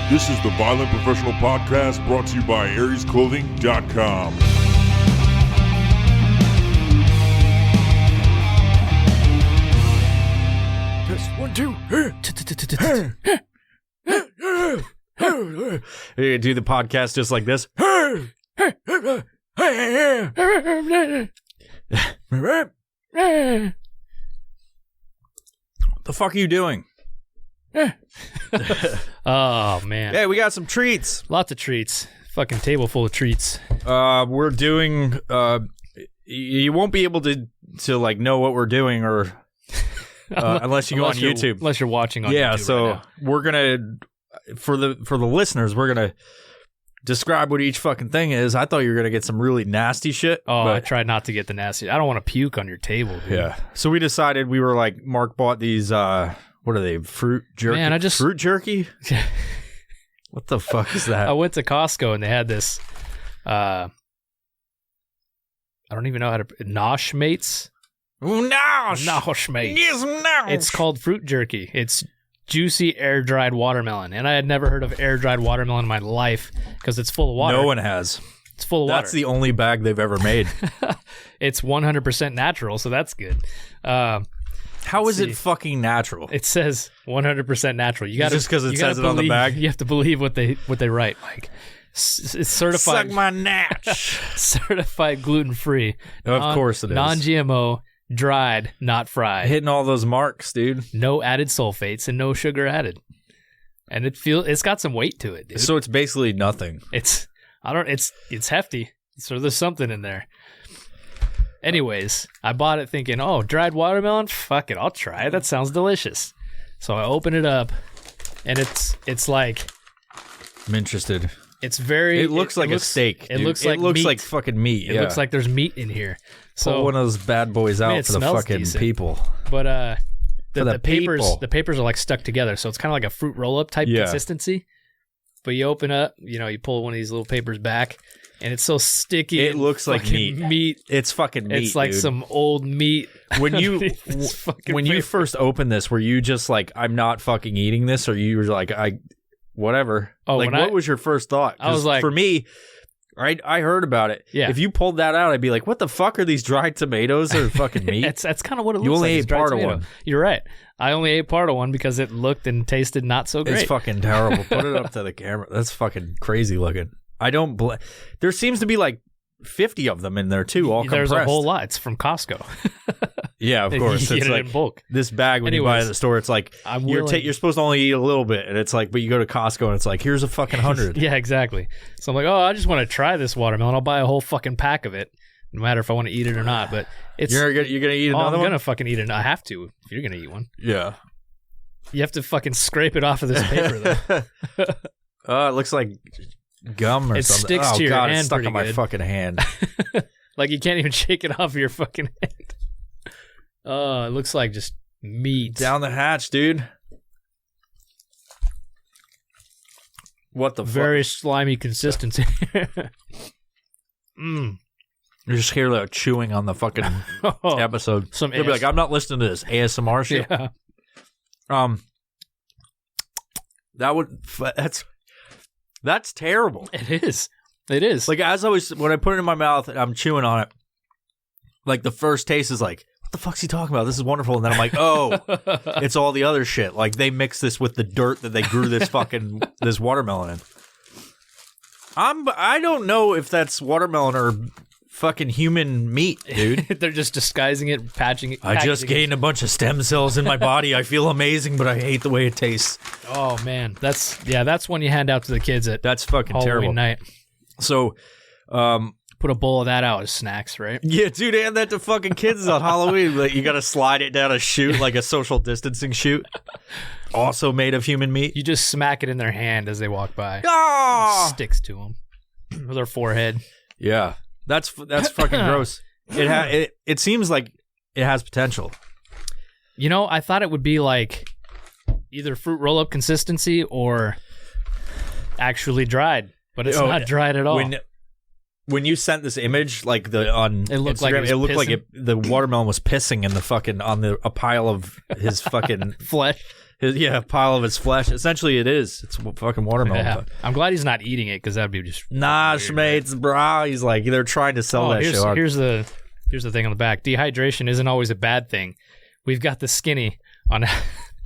This is the Violent Professional Podcast brought to you by AriesClothing.com. Test 1, 2. You do the podcast just like this. The fuck are you doing? Oh, man. Hey, we got some treats. Lots of treats. Fucking table full of treats. We're doing, you won't be able to like know what we're doing or unless you go on YouTube. Unless you're watching on YouTube. Yeah, so right now. we're gonna for the listeners, we're gonna describe what each fucking thing is. I thought you were gonna get some really nasty shit. Oh, but, I tried not to get the nasty. I don't want to puke on your table, dude. yeah. So we decided we were like, Mark bought these. What are they? Fruit jerky? Man, fruit jerky. What the fuck is that? I went to Costco and they had this. I don't even know how to. Nosh Mates. Nosh. Nosh Mates. Yes, nosh. It's called fruit jerky. It's juicy air-dried watermelon. And I had never heard of air-dried watermelon in my life because it's full of water. No one has. It's full of water. That's the only bag they've ever made. It's 100% natural, so that's good. How is it fucking natural? It says 100% natural. You got just because it says it on the bag. You have to believe what they write. Like it's certified. Suck my natch. Certified gluten-free. Of course it is. Non-GMO, dried, not fried. Hitting all those marks, dude. No added sulfates and no sugar added. And it's got some weight to it, dude. So it's basically nothing. It's hefty. So there's something in there. Anyways, I bought it thinking, oh, dried watermelon? Fuck it, I'll try it. That sounds delicious. So I open it up, and it's like... I'm interested. It's very... It looks like a steak. It dude. looks like looks meat. like fucking meat. It looks like there's meat in here. So pull one of those bad boys out for the fucking decent. people. But For the papers people. the papers are like stuck together, so it's kind of like a fruit roll-up type consistency. But you open up, you pull one of these little papers back, and it's so sticky. It looks like meat. It's fucking meat. It's like dude. some old meat. When you first opened this, were you just like, I'm not fucking eating this, or you were like, whatever? Oh, like, what was your first thought? I was like, for me, I heard about it. Yeah. If you pulled that out, I'd be like, what the fuck are these dried tomatoes or fucking meat? That's kind of what it looks like. You only It's ate dried part of tomato. one. You're right. I only ate part of one because it looked and tasted not so great. It's fucking terrible. Put it up to the camera. That's fucking crazy looking. I don't. There seems to be like 50 of them in there too. All There's compressed. a whole lot. It's from Costco. Yeah, of course. You It's get it like in bulk. this bag when you buy it at the store. It's like you're supposed to only eat a little bit, and it's like, but you go to Costco and it's like, here's a fucking 100. Yeah, exactly. So I'm like, oh, I just want to try this watermelon. I'll buy a whole fucking pack of it, no matter if I want to eat it or not. But it's You're gonna eat another I'm one? gonna fucking eat it. I have to if you're gonna eat one. Yeah. You have to fucking scrape it off of this paper though. It looks like gum or It something. sticks to your God, hand it's stuck pretty on my good. fucking hand. Like you can't even shake it off of your fucking hand. Oh, it looks like just meat. Down the hatch, dude. What the Very fuck? slimy consistency. You just hear like chewing on the fucking episode. Some You'll be like, I'm not listening to this ASMR shit. Yeah. That's terrible. It is. It is. Like when I put it in my mouth and I'm chewing on it, like the first taste is like, what the fuck's he talking about? This is wonderful. And then I'm like, oh, it's all the other shit. Like they mix this with the dirt that they grew this fucking this watermelon in. I don't know if that's watermelon or fucking human meat, dude. They're just disguising it, patching it. I just packaging gained a bunch of stem cells in my body. I feel amazing, but I hate the way it tastes. it. Oh man, that's one you hand out to the kids at That's fucking Halloween terrible. night. So, Put a bowl of that out as snacks, right? yeah, dude, hand that to fucking kids on Halloween. Like, you got to slide it down a chute, like a social distancing chute. Also made of human meat. You just smack it in their hand as they walk by. Ah! Sticks to them with their forehead. Yeah, that's fucking gross. It seems like it has potential. I thought it would be like either fruit roll-up consistency or actually dried, but it's not dried at all. when you sent this image, like on It looked Instagram, like it looked like the watermelon was pissing in the fucking on a pile of his fucking flesh. a pile of his flesh. Essentially, it is. It's fucking watermelon. Yeah. I'm glad he's not eating it because that'd be just Nah, weird, mates, bro. He's like they're trying to sell that shit. Here's the thing on the back. Dehydration isn't always a bad thing. We've got the skinny on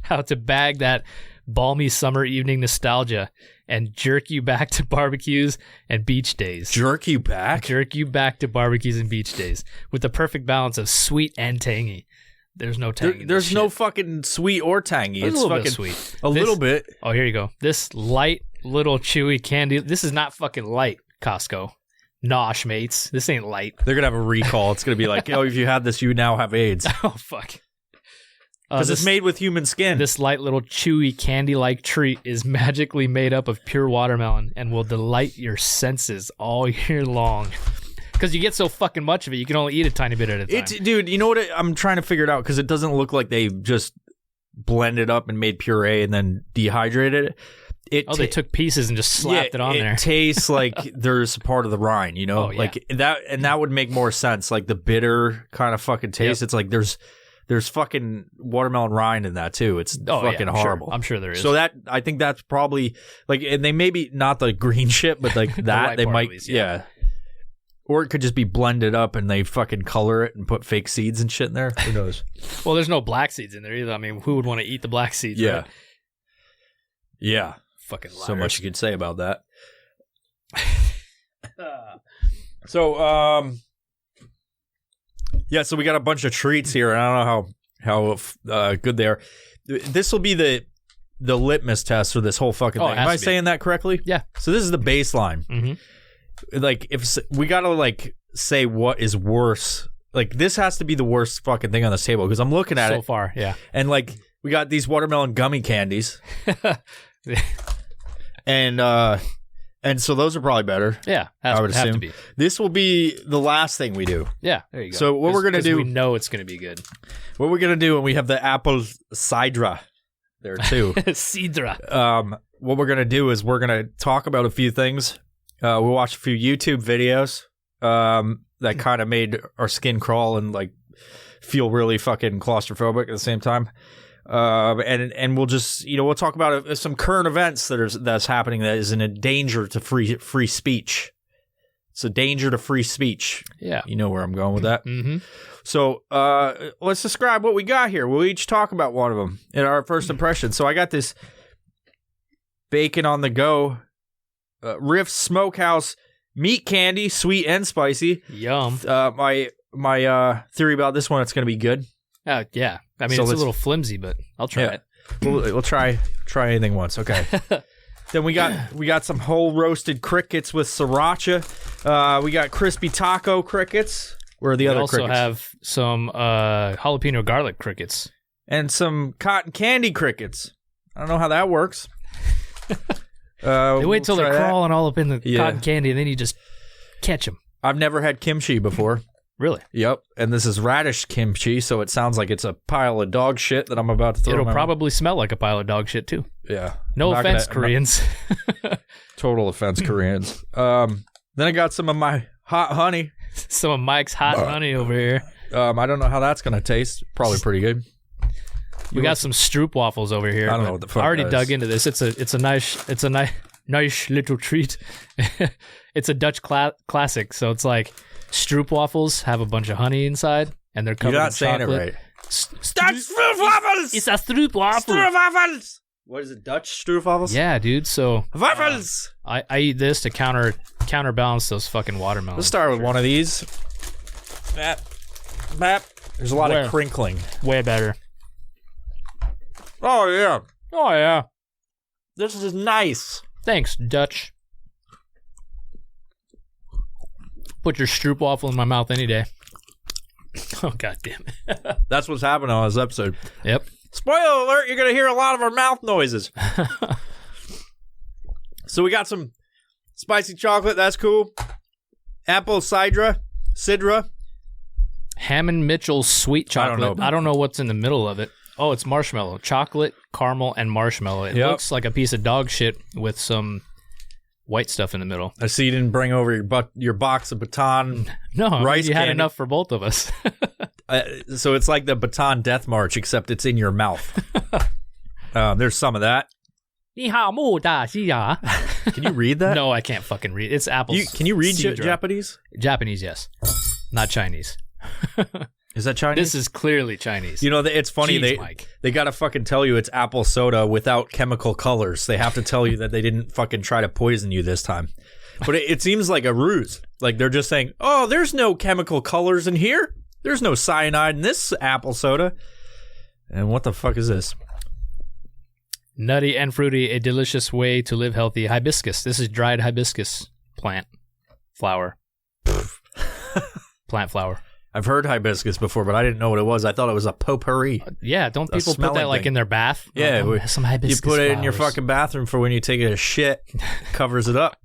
how to bag that balmy summer evening nostalgia and jerk you back to barbecues and beach days. Jerk you back? Jerk you back to barbecues and beach days with the perfect balance of sweet and tangy. There's no tangy. There's no fucking sweet or tangy. There's it's a little fucking bit sweet. little bit. Oh, here you go. This light little chewy candy. This is not fucking light, Costco. Nosh, mates. This ain't light. They're gonna have a recall. It's gonna be like, oh, if you had this, you now have AIDS. Oh, fuck. Because it's made with human skin. This light little chewy candy-like treat is magically made up of pure watermelon and will delight your senses all year long. Because you get so fucking much of it, you can only eat a tiny bit at a time. Dude, you know what? I'm trying to figure it out because it doesn't look like they just blended up and made puree and then dehydrated it. They took pieces and just slapped it on there. It tastes like there's part of the rind, you know? Oh, yeah. Like that, and that would make more sense. Like the bitter kind of fucking taste. Yep. It's like there's fucking watermelon rind in that too. It's fucking horrible. I'm sure there is. So I think that's probably like, and they maybe not the green shit, but like that they might, least, yeah. Or it could just be blended up and they fucking color it and put fake seeds and shit in there. Who knows? Well, there's no black seeds in there either. I mean, who would want to eat the black seeds? Yeah. Right? Yeah. Fucking liars. So much you could say about that. So, yeah, so we got a bunch of treats here, and I don't know how good they are. This will be the litmus test for this whole fucking thing. Am I saying that correctly? Yeah. So this is the baseline. Mm-hmm. Like, if we got to like say what is worse. Like, this has to be the worst fucking thing on this table because I'm looking at it so far. Yeah. and like we got these watermelon gummy candies, and so those are probably better. Yeah, I would have assume. to be. This will be the last thing we do. Yeah, there you go. So what we're gonna do? We know it's gonna be good. What we're gonna do, and we have the apple cider there too. Sidra. What we're gonna do is we're gonna talk about a few things. We'll watch a few YouTube videos that kind of made our skin crawl and like feel really fucking claustrophobic at the same time. And we'll just we'll talk about some current events that's happening that is in a danger to free speech. It's a danger to free speech. Yeah, you know where I'm going with that. Mm-hmm. So let's describe what we got here. We'll each talk about one of them in our first impression. So I got this bacon on the go, Riff Smokehouse meat candy, sweet and spicy. Yum. My theory about this one, it's going to be good. Yeah. I mean, So it's a little flimsy, but I'll try it. We'll try anything once. Okay. Then we got some whole roasted crickets with sriracha. We got crispy taco crickets. Where are the other crickets? We also have some jalapeno garlic crickets. And some cotton candy crickets. I don't know how that works. They wait till they're crawling all up in the cotton candy, and then you just catch them. I've never had kimchi before. Really? Yep. And this is radish kimchi, so it sounds like it's a pile of dog shit that I'm about to throw. It'll probably smell like a pile of dog shit, too. Yeah. No offense, Koreans. Total offense, Koreans. Then I got some of my hot honey. Some of Mike's hot honey over here. I don't know how that's going to taste. Probably pretty good. We got some Stroop waffles over here. I don't know what the fuck I already that dug is. into this. It's a nice little treat. It's a Dutch classic. So it's like Stroop waffles have a bunch of honey inside, and they're covered in chocolate. You're not saying it right. Dutch Stroop waffles. It's a Stroop waffle. Stroop waffles. What is it? Dutch Stroop waffles? Yeah, dude. So waffles. I eat this to counterbalance those fucking watermelons. Let's start with one of these. Bap. There's a lot of crinkling. Way better. Oh yeah. Oh yeah. This is nice. Thanks, Dutch. Put your Stroop waffle in my mouth any day. Oh, god damn it. That's what's happening on this episode. Yep. Spoiler alert, you're going to hear a lot of our mouth noises. So we got some spicy chocolate. That's cool. Apple cider. Hammond Mitchell's sweet chocolate. I don't know what's in the middle of it. Oh, it's marshmallow. Chocolate, caramel, and marshmallow. It looks like a piece of dog shit with some white stuff in the middle. I see you didn't bring over your box of baton. No, rice you had candy. enough for both of us. So it's like the baton death march, except it's in your mouth. There's some of that. 你好，木大西洋. Can you read that? No, I can't fucking read. It's apple. Can you read seed drop. Japanese? Japanese, yes. Not Chinese. Is that Chinese? This is clearly Chinese. You know, it's funny. Jeez, Mike. They got to fucking tell you it's apple soda without chemical colors. They have to tell you that they didn't fucking try to poison you this time. But it seems like a ruse. Like they're just saying, oh, there's no chemical colors in here. There's no cyanide in this apple soda. And what the fuck is this? Nutty and fruity, a delicious way to live healthy. Hibiscus. This is dried hibiscus plant flower. Plant flower. I've heard hibiscus before, but I didn't know what it was. I thought it was a potpourri. Yeah, don't people put that like thing. In their bath? Yeah, Like, some hibiscus you put it in your flowers. fucking bathroom for when you take a shit, covers it up.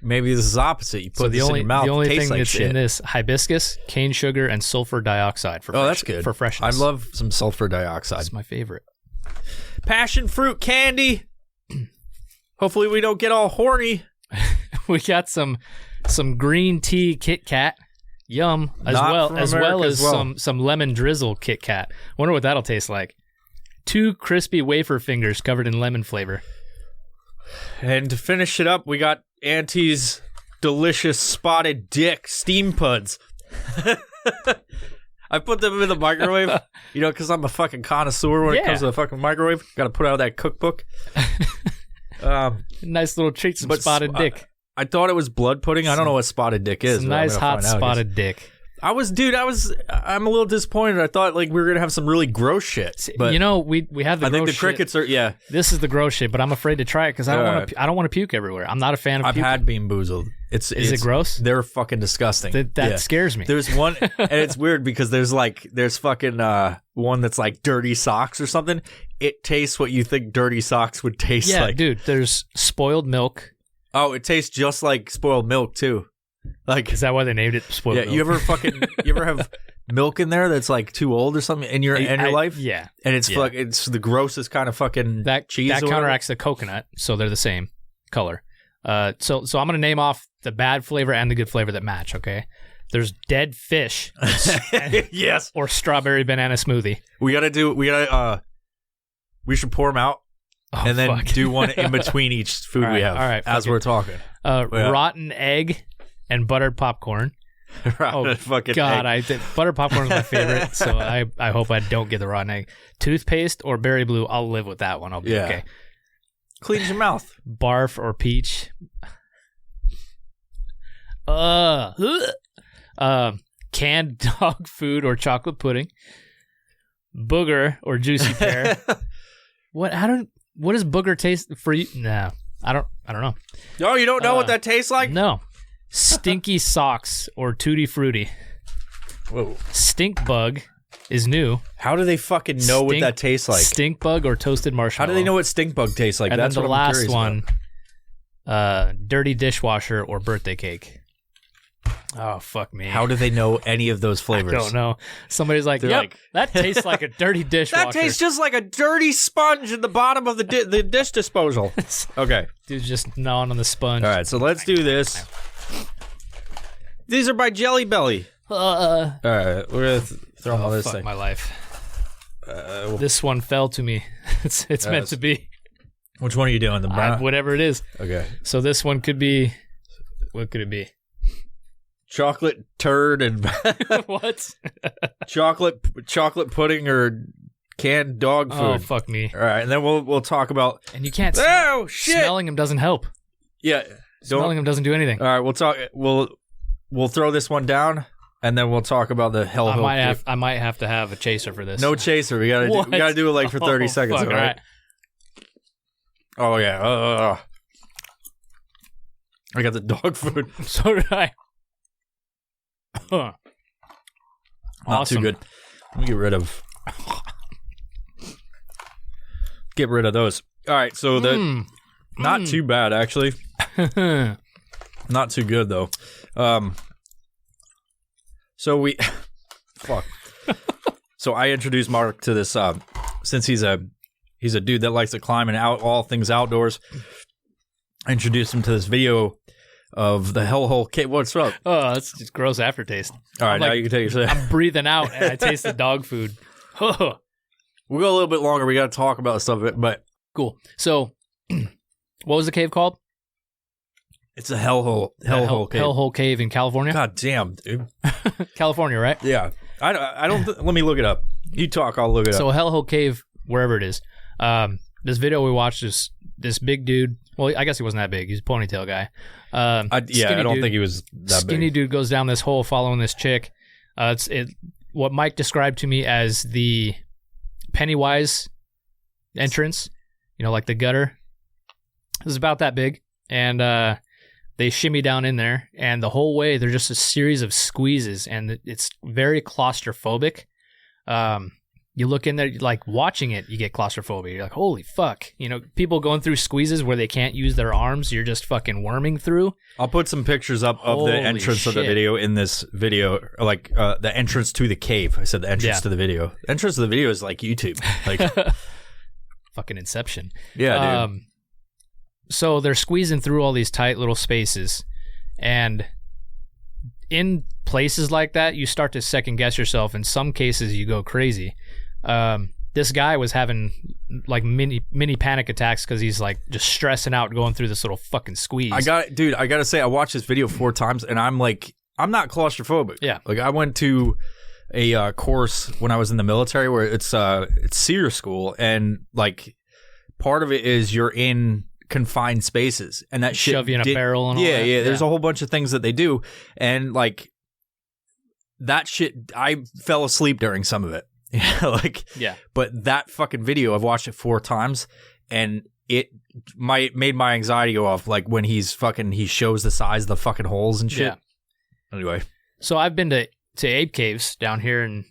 Maybe this is opposite. You put this in your mouth. The only tastes thing like that's shit. in this hibiscus, cane sugar, and sulfur dioxide for that's good for freshness. I love some sulfur dioxide. That's my favorite. Passion fruit candy. Hopefully we don't get all horny. We got some green tea Kit Kat. Yum. As Not well from as America well as as well. some lemon drizzle Kit Kat. Wonder what that'll taste like. 2 crispy wafer fingers covered in lemon flavor. And to finish it up, we got Auntie's delicious spotted dick steam puds. I put them in the microwave, because I'm a fucking connoisseur when it comes to the fucking microwave. Got to put out that cookbook. Nice little treat, some spotted dick. I thought it was blood pudding. I don't know what spotted dick is. Some but I'm nice gonna hot find out, I guess. spotted dick. I'm a little disappointed. I thought like we were gonna have some really gross shit. But we have the I think gross the crickets are This is the gross shit, but I'm afraid to try it because I don't want to puke everywhere. I'm not a fan of I've puking. had Bamboozled. Is it gross? They're fucking disgusting. That scares me. There's one, and it's weird because there's fucking one that's like dirty socks or something. It tastes what you think dirty socks would taste like. Yeah, dude. There's spoiled milk. Oh, it tastes just like spoiled milk too. Like, is that why they named it spoiled milk? You ever have milk in there that's like too old or something in your life? Yeah, and it's it's the grossest kind of fucking cheese. That counteracts the coconut, so they're the same color. So I'm gonna name off the bad flavor and the good flavor that match. Okay, there's dead fish. Yes, or strawberry banana smoothie. We should pour them out. And then do one in between each food we have. All right, as we're talking. Rotten egg and buttered popcorn. Fucking God, egg. Buttered popcorn is my favorite, so I hope I don't get the rotten egg. Toothpaste or berry blue, I'll live with that one. I'll be okay. Cleans your mouth. Barf or peach. Canned dog food or chocolate pudding. Booger or juicy pear. What does booger taste for you? No, I don't know. Oh, you don't know what that tastes like? No. Stinky socks or tutti frutti. Whoa. Stink bug is new. How do they fucking know what that tastes like? Stink bug or toasted marshmallow. How do they know what stink bug tastes like? And That's then the what I'm last curious one, about. Dirty dishwasher or birthday cake. Oh, fuck me. How do they know any of those flavors? I don't know. Somebody's like, that tastes like a dirty dishwasher. That tastes just like a dirty sponge in the bottom of the dish disposal. Okay. Dude's just gnawing on the sponge. All right, so let's do this. These are by Jelly Belly. All right, we're going to throw them on this thing. My life. This one fell to me. It's meant to be. Which one are you doing? The brown? Whatever it is. Okay. So this one could be, what could it be? Chocolate turd and what? chocolate pudding or canned dog food. Oh, fuck me. All right, and then we'll talk about. And you can't. Oh shit! Smelling them doesn't help. Yeah, smelling them doesn't do anything. All right, we'll talk. We'll throw this one down, and then we'll talk about the hell. I might have to have a chaser for this. No chaser. We gotta do it like for 30 seconds. Fuck, all right. Oh yeah. I got the dog food. So did I. Not Awesome. too good. Let me get rid of those. All right, so not too bad actually. Not too good though. So we So I introduced Mark to this since he's a dude that likes to climb and all things outdoors. introduced him to this video of the hellhole cave. What's up? Oh, that's just gross aftertaste. All right, I'm now like- you can take your I'm breathing out and I taste the dog food. We'll go a little bit longer. We got to talk about stuff, but Cool. So, what was the cave called? it's a hellhole cave. Hellhole Cave in California. God damn, dude. California, right? Yeah. I don't. Let me look it up. You talk. I'll look it So up. Hellhole Cave, wherever it is. This video we watched is this big dude. Well, I guess he wasn't that big. He's a ponytail guy. I don't dude. think he was that Skinny big. dude goes down this hole following this chick. It's what Mike described to me as the Pennywise entrance. You know, like the gutter. It was about that big, and they shimmy down in there, and the whole way they're just a series of squeezes, and it's very claustrophobic. You look in there, like watching it, you get claustrophobia. You're like, holy fuck. You know, people going through squeezes where they can't use their arms, you're just fucking worming through. I'll put some pictures up of the Holy entrance of the shit. video in this video, like the entrance to the cave. I said the entrance Yeah. to the video. The entrance to the video is like YouTube. Like, Fucking Inception. yeah, dude. So they're squeezing through all these tight little spaces, and in places like that, you start to second guess yourself. In some cases, you go crazy. This guy was having like mini panic attacks because he's like just stressing out going through this little fucking squeeze. I got to say, I watched this video 4 times, and I'm like, I'm not claustrophobic. Yeah. Like, I went to a course when I was in the military where it's SEER school, and like part of it is you're in confined spaces, and that shit Shove you in a barrel and all yeah, that. yeah. There's a whole bunch of things that they do, and like that shit, I fell asleep during some of it. Yeah. But that fucking video, I've watched it 4 times, and it made my anxiety go off. Like when he shows the size of the fucking holes and shit. Yeah. Anyway, So I've been to Ape Caves down here, and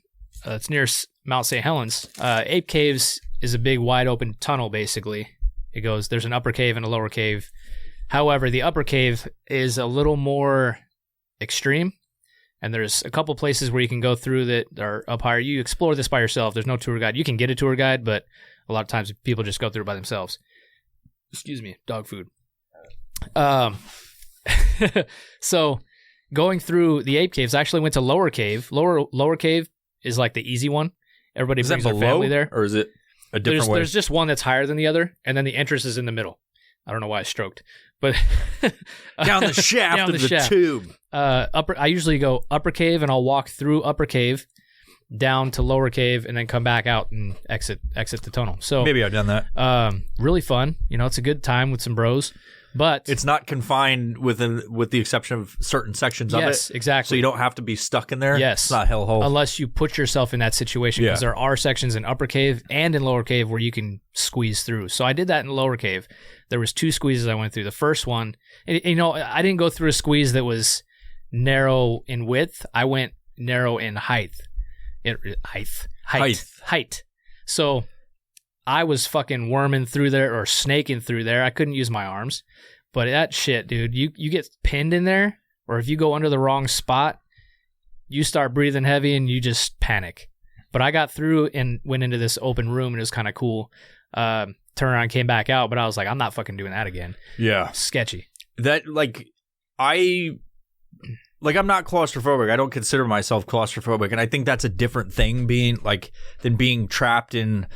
it's near Mount St. Helens. Ape Caves is a big, wide open tunnel, basically. There's an upper cave and a lower cave. However, the upper cave is a little more extreme, and there's a couple places where you can go through that are up higher. You explore this by yourself. There's no tour guide. You can get a tour guide, but a lot of times people just go through by themselves. Excuse me, dog food. So going through the ape caves, I actually went to lower cave. Lower cave is like the easy one. Everybody is that brings their below family there. or is it a different way? There's just one that's higher than the other, and then the entrance is in the middle. I don't know why I stroked, but down the shaft down of the shaft. tube. I usually go upper cave, and I'll walk through upper cave, down to lower cave, and then come back out and exit the tunnel. So Maybe I've done that. really fun. You know, it's a good time with some bros, but It's not confined with the exception of certain sections of it. yes, exactly. So you don't have to be stuck in there. Yes. It's not hellhole. Unless you put yourself in that situation, because Yeah. there are sections in upper cave and in lower cave where you can squeeze through. So I did that in lower cave. There was 2 squeezes I went through. The first one, you know, I didn't go through a squeeze that was narrow in width. I went narrow in height. Height. So I was fucking worming through there or snaking through there. I couldn't use my arms. But that shit, dude, you get pinned in there, or if you go under the wrong spot, you start breathing heavy and you just panic. But I got through and went into this open room, and it was kind of cool. Turned around, came back out, but I was like, I'm not fucking doing that again. Yeah. Sketchy. That I'm not claustrophobic. I don't consider myself claustrophobic, and I think that's a different thing than being trapped in.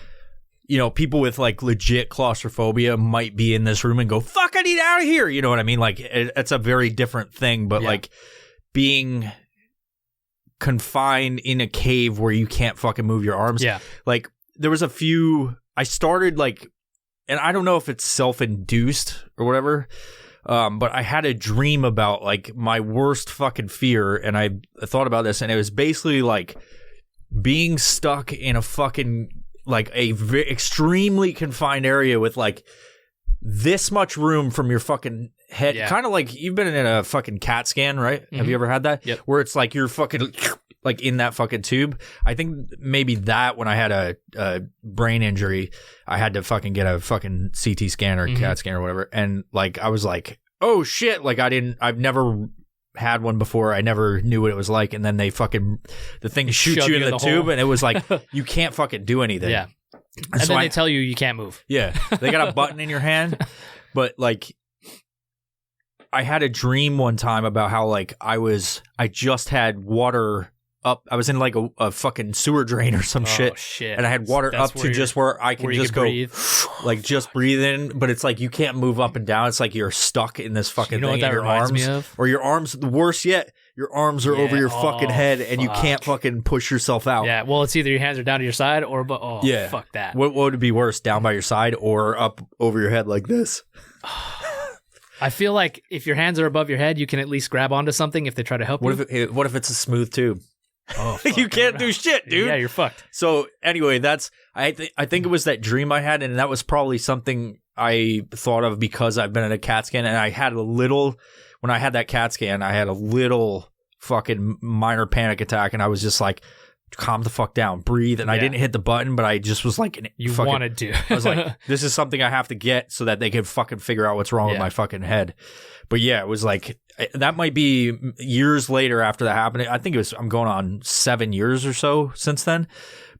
You know, people with like legit claustrophobia might be in this room and go, "Fuck, I need out of here." You know what I mean? Like it's a very different thing. But like being confined in a cave where you can't fucking move your arms. Yeah. Like there was a few. I started like, and I don't know if it's self-induced or whatever. But I had a dream about like my worst fucking fear, and I thought about this, and it was basically like being stuck in a fucking like a extremely confined area with like this much room from your fucking head. Yeah. Kind of like you've been in a fucking CAT scan, right? Have you ever had that? Yep. Where it's like you're fucking like in that fucking tube. I think maybe that when I had a brain injury, I had to fucking get a fucking CT scan or CAT scan or whatever. And like, I was like, oh shit. Like I've never had one before. I never knew what it was like. And then the thing shoots shove you you in in the the tube hole. and it was like, you can't fucking do anything. Yeah. And so then they tell you can't move. yeah, they got a button in your hand, but like I had a dream one time about how like I just had water up. I was in like a fucking sewer drain or some shit. And I had water up to just where I could just go breathe. like just breathe in, but it's like you can't move up and down. It's like you're stuck in this fucking thing in your arms. Or your arms, worse yet, your arms are over your fucking head and you can't fucking push yourself out. Yeah, well, it's either your hands are down to your side or fuck that. What would be worse, down by your side or up over your head like this? I feel like if your hands are above your head, you can at least grab onto something if they try to help you. What if it's a smooth tube? Oh, fuck, you can't do shit, dude. Yeah, you're fucked. So anyway, I think it was that dream I had, and that was probably something I thought of because I've been in a CAT scan, and I had when I had that CAT scan, I had a little fucking minor panic attack, and I was just like, calm the fuck down, breathe, and I didn't hit the button, but I just was like, wanted to. I was like, this is something I have to get so that they can fucking figure out what's wrong with my fucking head. But yeah, it was like, that might be years later after that happened. I think I'm going on 7 years or so since then.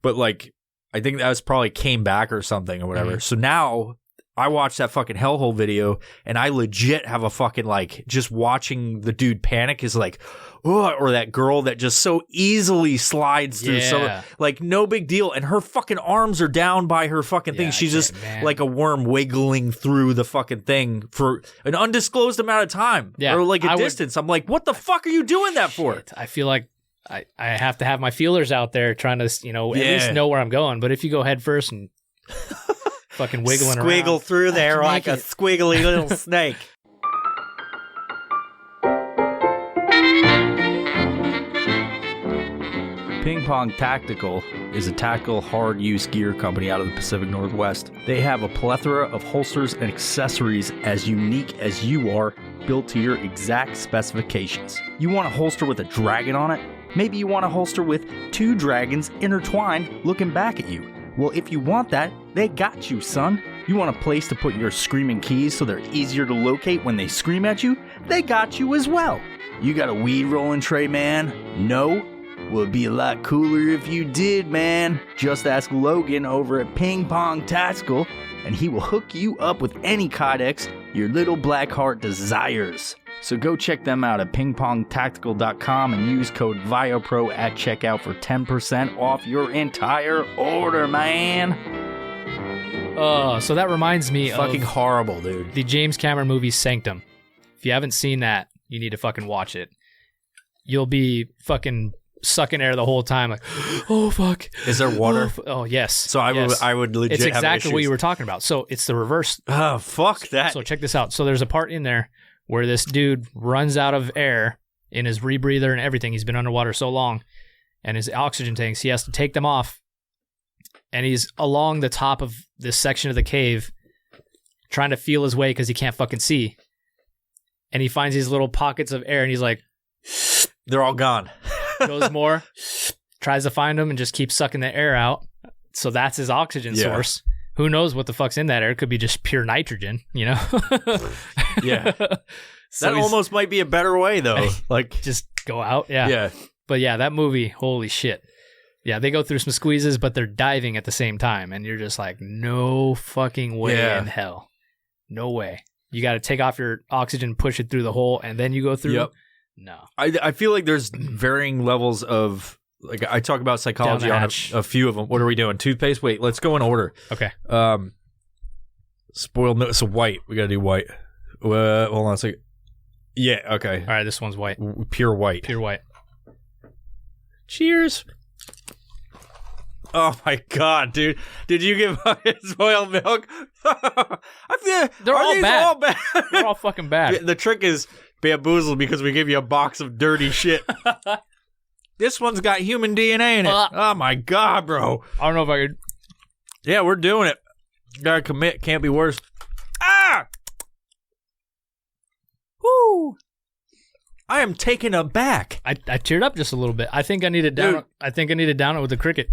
But like, I think that was probably came back or something or whatever. Mm-hmm. So now I watched that fucking hellhole video and I legit have a fucking like, just watching the dude panic is like, oh, or that girl that just so easily slides through. So like, no big deal. And her fucking arms are down by her fucking thing. She's just like a worm wiggling through the fucking thing for an undisclosed amount of time or like a distance. I'm like, what the fuck are you doing that for? I feel like I have to have my feelers out there trying to, at least know where I'm going. But if you go head first and fucking wiggling squiggle around through there like a squiggly little snake. Ping Pong Tactical is a tactical hard-use gear company out of the Pacific Northwest. They have a plethora of holsters and accessories as unique as you are, built to your exact specifications. You want a holster with a dragon on it? Maybe you want a holster with 2 dragons intertwined looking back at you. Well, if you want that, they got you, son. You want a place to put your screaming keys so they're easier to locate when they scream at you? They got you as well. You got a weed rolling tray, man? No? Well, it'd be a lot cooler if you did, man. Just ask Logan over at Ping Pong Tactical, and he will hook you up with any codex your little black heart desires. So go check them out at pingpongtactical.com and use code VIOPRO at checkout for 10% off your entire order, man. So that reminds me fucking of horrible, dude. The James Cameron movie Sanctum. If you haven't seen that, you need to fucking watch it. You'll be fucking sucking air the whole time, like, oh fuck. Is there water? Oh yes. So I would legit. It's exactly have issues. what you were talking about. So it's the reverse. Oh fuck that. So check this out. So there's a part in there where this dude runs out of air in his rebreather and everything. He's been underwater so long, and his oxygen tanks, he has to take them off, and he's along the top of this section of the cave trying to feel his way because he can't fucking see, and he finds these little pockets of air, and he's like, they're all gone. Goes more, tries to find them, and just keeps sucking the air out. So that's his oxygen source. Who knows what the fuck's in that air? It could be just pure nitrogen, Yeah. So that almost might be a better way, though. Like, just go out. Yeah. Yeah. But yeah, that movie, holy shit. Yeah, they go through some squeezes, but they're diving at the same time. And you're just like, no fucking way in hell. No way. You got to take off your oxygen, push it through the hole, and then you go through. Yep. No. I feel like there's varying levels of, like, I talk about psychology on a few of them. What are we doing? Toothpaste? Wait, let's go in order. Okay. Spoiled milk. So white. We got to do white. Hold on a second. Yeah, okay. All right, this one's white. Pure white. Pure white. Cheers. Oh my god, dude! Did you give spoiled milk? I feel they're all bad. All bad. They're all fucking bad. The trick is Bamboozles because we give you a box of dirty shit. This one's got human DNA in it. Oh my god, bro! I don't know if I could. Yeah, we're doing it. Gotta commit. Can't be worse. Ah! Woo! I am taken aback. I teared up just a little bit. I think I need to down. I think I need to down it with the cricket.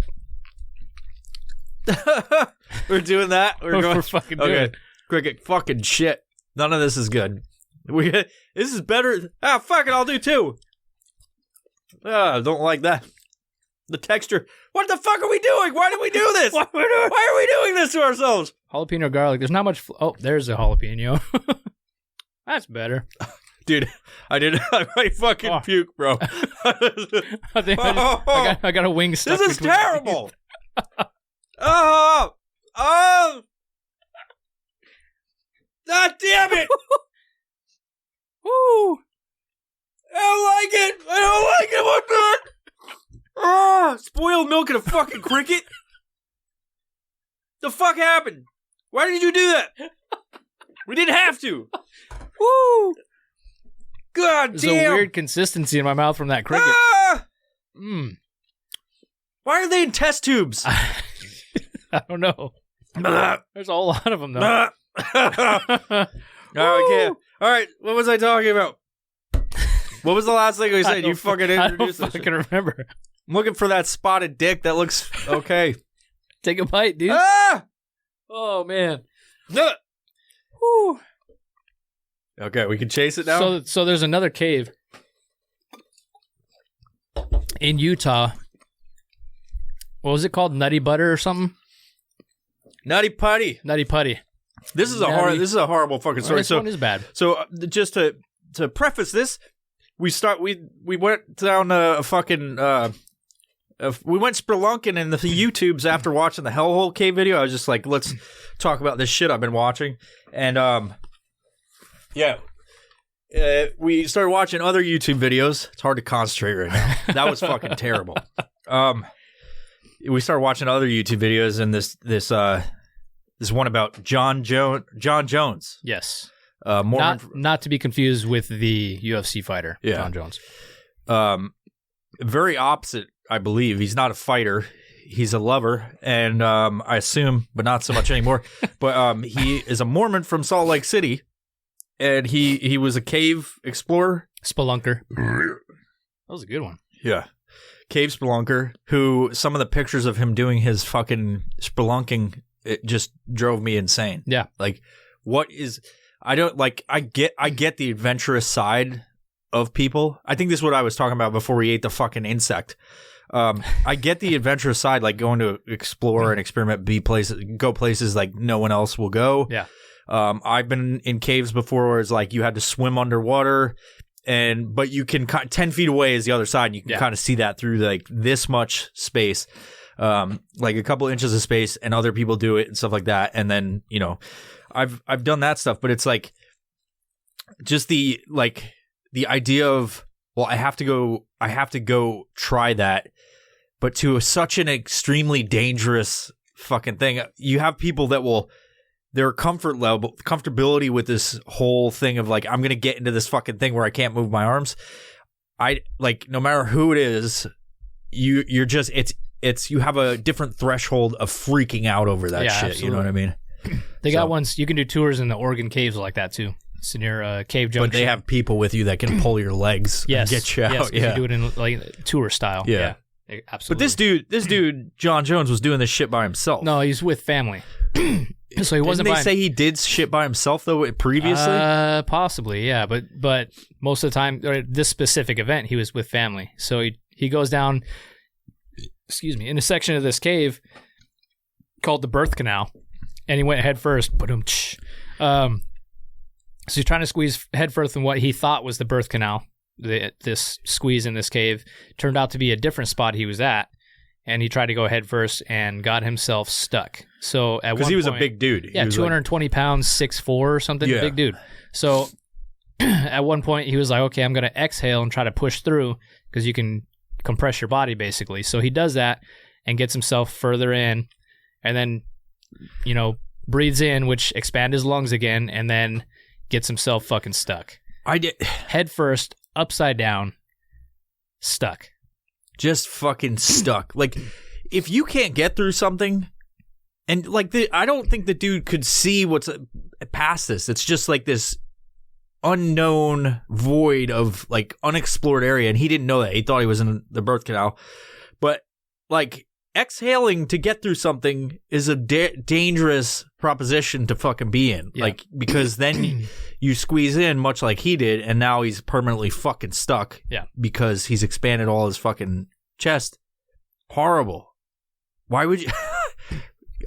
We're doing that. We're fucking doing it. Cricket, fucking shit. None of this is good. This is better. Ah, fuck it. I'll do 2. Don't like that. The texture. What the fuck are we doing? Why did we do this? Why are we doing this to ourselves? Jalapeno garlic. There's not much. Oh, there's a jalapeno. That's better. Dude, I might fucking puke, bro. I think I got a wing stuck. This is between my terrible. Oh. God damn it. Woo! I don't like it. What the? Spoiled milk and a fucking cricket? The fuck happened? Why did you do that? We didn't have to. Woo! God There's damn. a weird consistency in my mouth from that cricket. Why are they in test tubes? I don't know. There's a whole lot of them, though. Okay. All right. What was I talking about? What was the last thing we said? You fucking introduced I this don't shit. fucking remember. I'm looking for that spotted dick that looks okay. Take a bite, dude. Oh, man. Woo. Okay, we can chase it now. So there's another cave in Utah. What was it called? Nutty Butter or something? Nutty Putty. Nutty Putty. This is a horrible fucking story. This one is bad. So just to preface this, we went down a fucking we went spelunking in the YouTubes after watching the Hellhole Cave video. I was just like, let's talk about this shit I've been watching, and we started watching other YouTube videos. It's hard to concentrate right now. That was fucking terrible. We started watching other YouTube videos, and this one about John Jones. Yes. Not to be confused with the UFC fighter, Yeah. John Jones. Very opposite, I believe. He's not a fighter. He's a lover, and I assume, but not so much anymore. But he is a Mormon from Salt Lake City, and he was a cave explorer. Spelunker. That was a good one. Yeah. Cave spelunker, who some of the pictures of him doing his fucking spelunking, it just drove me insane. Yeah. Like, what is... I get the adventurous side of people. I think this is what I was talking about before we ate the fucking insect. I get the adventurous side, like going to explore and experiment, go places like no one else will go. Yeah. I've been in caves before where it's like you had to swim underwater, but you can 10 feet away is the other side, and you can kind of see that through like this much space, like a couple inches of space, and other people do it and stuff like that. And then, you know, I've done that stuff, but it's like just the idea of, well, I have to go try that, but to such an extremely dangerous fucking thing. You have people that their comfortability with this whole thing of like, I'm going to get into this fucking thing where I can't move my arms. No matter who it is, you're just, you have a different threshold of freaking out over that shit. Absolutely. You know what I mean? They got ones, you can do tours in the Oregon caves like that too. It's near Cave Junction. But they have people with you that can pull your legs and get you out. Yes, you do it in like tour style. Yeah. Absolutely. But this dude, John Jones, was doing this shit by himself. No, he's with family. So he wasn't. Didn't they say he did shit by himself though previously? Possibly, yeah. But most of the time, or this specific event, he was with family. So he goes down, in a section of this cave called the Birth Canal, and he went head first. So he's trying to squeeze head first in what he thought was the birth canal. This squeeze in this cave turned out to be a different spot he was at, and he tried to go head first and got himself stuck. So at because he was a big dude, yeah, 220 pounds, 6'4" or something, big dude. So at one point he was like, "Okay, I'm going to exhale and try to push through because you can compress your body basically." So he does that and gets himself further in, and then breathes in, which expand his lungs again, and then gets himself fucking stuck. I did head first, upside down, stuck. Just fucking stuck. Like, if you can't get through something, and like I don't think the dude could see what's past this. It's just like this unknown void of like unexplored area, and he didn't know that. He thought he was in the birth canal, but like exhaling to get through something is a dangerous proposition to fucking be in. Yeah. Like, because then you squeeze in much like he did, and now he's permanently fucking stuck. Yeah. Because he's expanded all his fucking chest. Horrible. Why would you?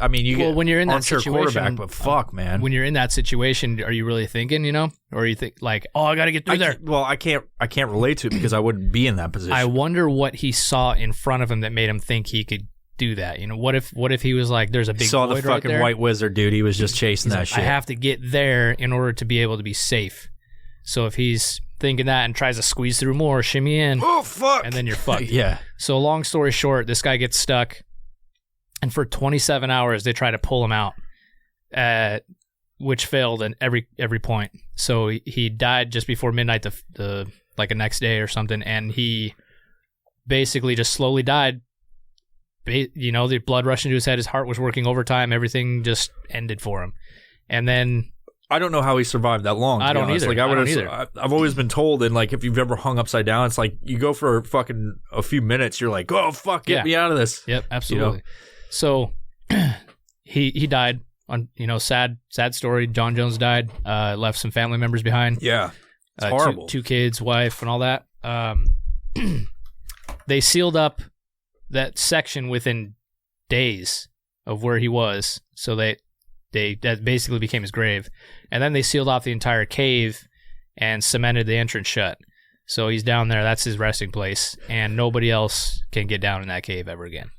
I mean, you get when you're in that armchair situation, quarterback, but fuck, man. When you're in that situation, are you really thinking, or you think like, oh, I got to get through there? I can't relate to it because I wouldn't be in that position. I wonder what he saw in front of him that made him think he could do that. What if he was like, there's a big saw void the fucking right there. white wizard, dude. He was just chasing that shit. I have to get there in order to be able to be safe. So if he's thinking that and tries to squeeze through more, shimmy in, oh fuck, and then you're fucked. Yeah. So long story short, this guy gets stuck, and for 27 hours they try to pull him out, which failed at every point. So he died just before midnight, the next day or something, and he basically just slowly died. The blood rushed into his head, his heart was working overtime, everything just ended for him. And then I don't know how he survived that long. I don't either. Like I've always been told, and like if you've ever hung upside down, it's like you go for fucking a few minutes, you're like, oh fuck, get me out of this. Yep, absolutely. So he died on sad story. John Jones died, left some family members behind. Yeah, it's horrible. Two kids, wife, and all that. They sealed up that section within days of where he was, so that basically became his grave. And then they sealed off the entire cave and cemented the entrance shut. So he's down there. That's his resting place, and nobody else can get down in that cave ever again.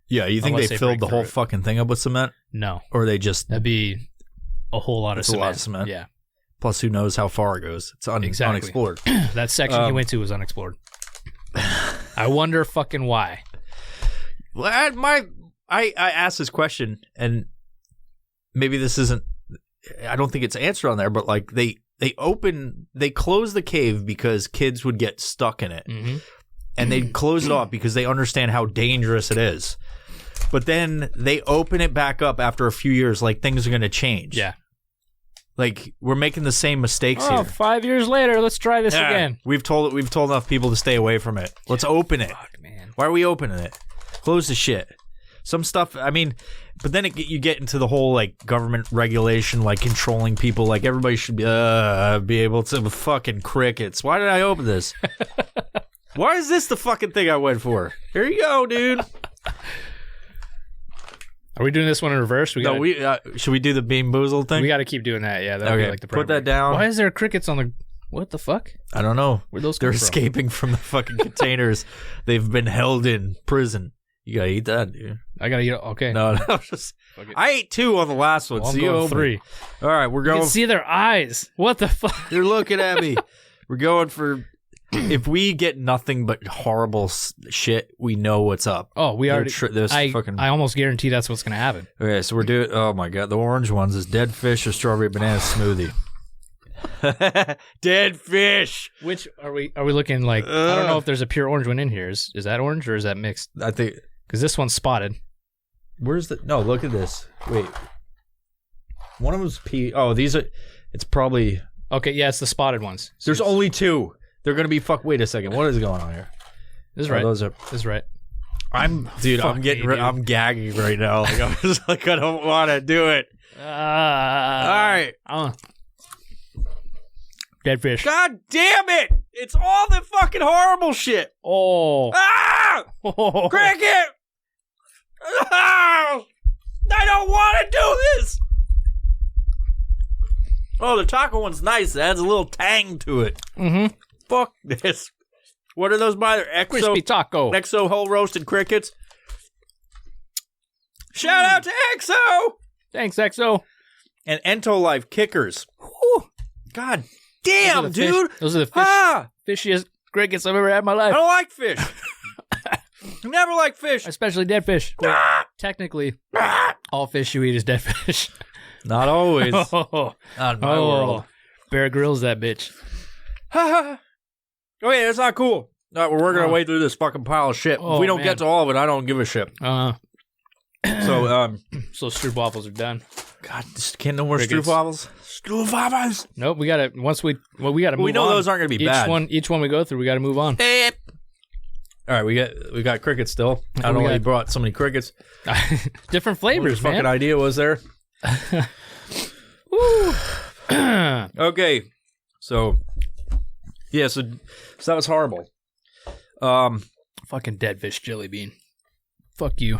Yeah, you think they filled the whole fucking thing up with cement? No, or they just that'd be a whole lot of cement. A lot of cement. Yeah. Plus, who knows how far it goes? It's unexplored. That section he went to was unexplored. I wonder fucking why. Well, I asked this question, and maybe this isn't. I don't think it's answered on there, but like they close the cave because kids would get stuck in it, and they'd close it off because they understand how dangerous it is. But then they open it back up after a few years, like things are going to change. Yeah, like we're making the same mistakes here. 5 years later, let's try this again. We've told enough people to stay away from it. Let's open it. Fuck, man. Why are we opening it? Close the shit. Some stuff, I mean, but then you get into the whole like government regulation, like controlling people. Like everybody should be able to fucking crickets. Why did I open this? Why is this the fucking thing I went for? Here you go, dude. Are we doing this one in reverse? Should we do the Bamboozle thing? We got to keep doing that. Yeah, that'll be like the put that down. Why is there crickets on the? What the fuck? I don't know. Where'd those come They're from? escaping from the fucking containers. They've been held in prison. You gotta eat that, dude. I gotta eat. Okay. No, I ate 2 on the last one. Well, I'm so going you 3. All right, we're You going. can see their eyes. What the fuck? They're looking at me. We're going for. If we get nothing but horrible shit, we know what's up. Oh, we already. I almost guarantee that's what's gonna happen. Okay, so we're doing. Oh my god, the orange ones is dead fish or strawberry banana smoothie. Dead fish. Which are we looking like? I don't know if there's a pure orange one in here. Is that orange or is that mixed? I think because this one's spotted. Where's the? No, look at this. Wait, one of them's pea. Oh, these are. It's probably okay. Yeah, it's the spotted ones. There's only 2. They're gonna be fuck. Wait a second. What is going on here? This is right. Those are. This is right. I'm I'm gagging right now. Like I'm just like I don't want to do it. All right. Dead fish. God damn it! It's all the fucking horrible shit. Oh. Ah! Oh. Cricket! Ah! I don't want to do this. Oh, the taco one's nice. It adds a little tang to it. Mm-hmm. Fuck this. What are those by? Exo crispy taco. Exo whole roasted crickets. Shout out to Exo. Thanks, Exo. And Ento Life kickers. Whew. God damn, dude. Those are the fishiest crickets I've ever had in my life. I don't like fish. I never like fish. Especially dead fish. Technically, all fish you eat is dead fish. Not always. Not in my world. Bear Grylls that bitch. Okay, that's not cool. All right, we're working our way through this fucking pile of shit. If we don't get to all of it, I don't give a shit. So stroopwafels are done. God, can't no more stroopwafels. Stroopwafels. Nope, we gotta move on. We know those aren't gonna be bad. Each one we go through, we gotta move on. All right, we got crickets still. I don't know why you brought so many crickets. Different flavors, what fucking idea was there? Okay, so yeah, so that was horrible. Fucking dead fish jelly bean. Fuck you.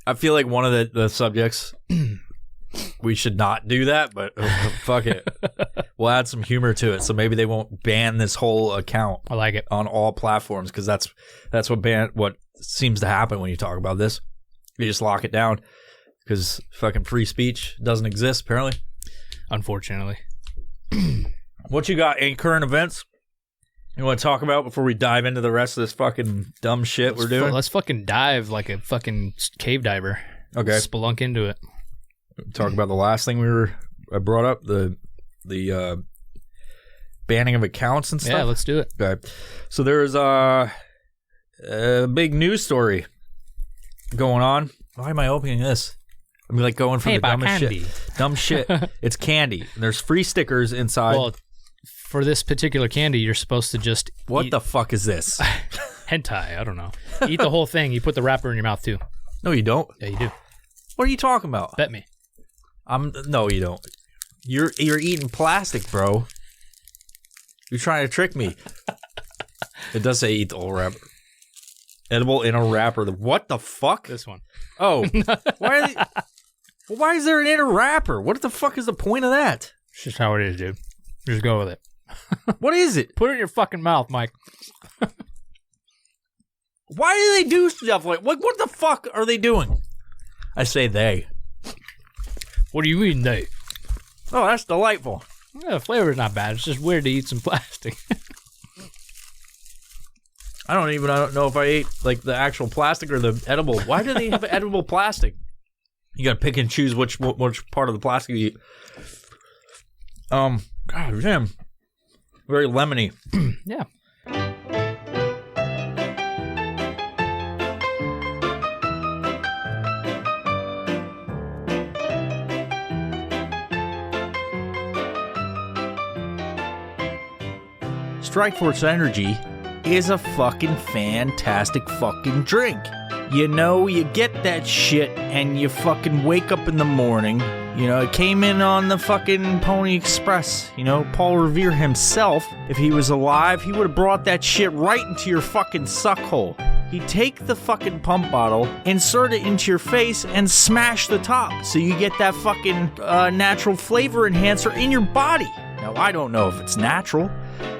I feel like one of the subjects we should not do that, but fuck it. We'll add some humor to it, so maybe they won't ban this whole account. I like it on all platforms because that's what seems to happen when you talk about this. You just lock it down because fucking free speech doesn't exist apparently. Unfortunately. What you got? Any current events you want to talk about before we dive into the rest of this fucking dumb shit we're doing? Let's fucking dive like a fucking cave diver. Okay. Spelunk into it. Talk about the last thing I brought up, the banning of accounts and stuff. Yeah, let's do it. Okay. So there's a big news story going on. Why am I opening this? I'm like going for the dumbest shit. Dumb shit. It's candy. There's free stickers inside. Well, for this particular candy, you're supposed to just What the fuck is this? hentai. I don't know. Eat the whole thing. You put the wrapper in your mouth too. No, you don't. Yeah, you do. What are you talking about? Bet me. No, you don't. You're eating plastic, bro. You're trying to trick me. It does say eat the whole wrapper. Edible in a wrapper. What the fuck? This one. Oh, why is there an inner wrapper? What the fuck is the point of that? It's just how it is, dude. Just go with it. What is it? Put it in your fucking mouth, Mike. Why do they do stuff like what the fuck are they doing? I say they. What do you mean, they? Oh, that's delightful. Yeah, the flavor's not bad. It's just weird to eat some plastic. I don't know if I ate like the actual plastic or the edible. Why do they have edible plastic? You gotta pick and choose which part of the plastic you eat. God damn. Very lemony. Yeah. Strikeforce Energy is a fucking fantastic fucking drink. You know, you get that shit and you fucking wake up in the morning. You know, it came in on the fucking Pony Express. You know, Paul Revere himself, if he was alive, he would have brought that shit right into your fucking suck hole. He'd take the fucking pump bottle, insert it into your face, and smash the top so you get that fucking natural flavor enhancer in your body. Now, I don't know if it's natural,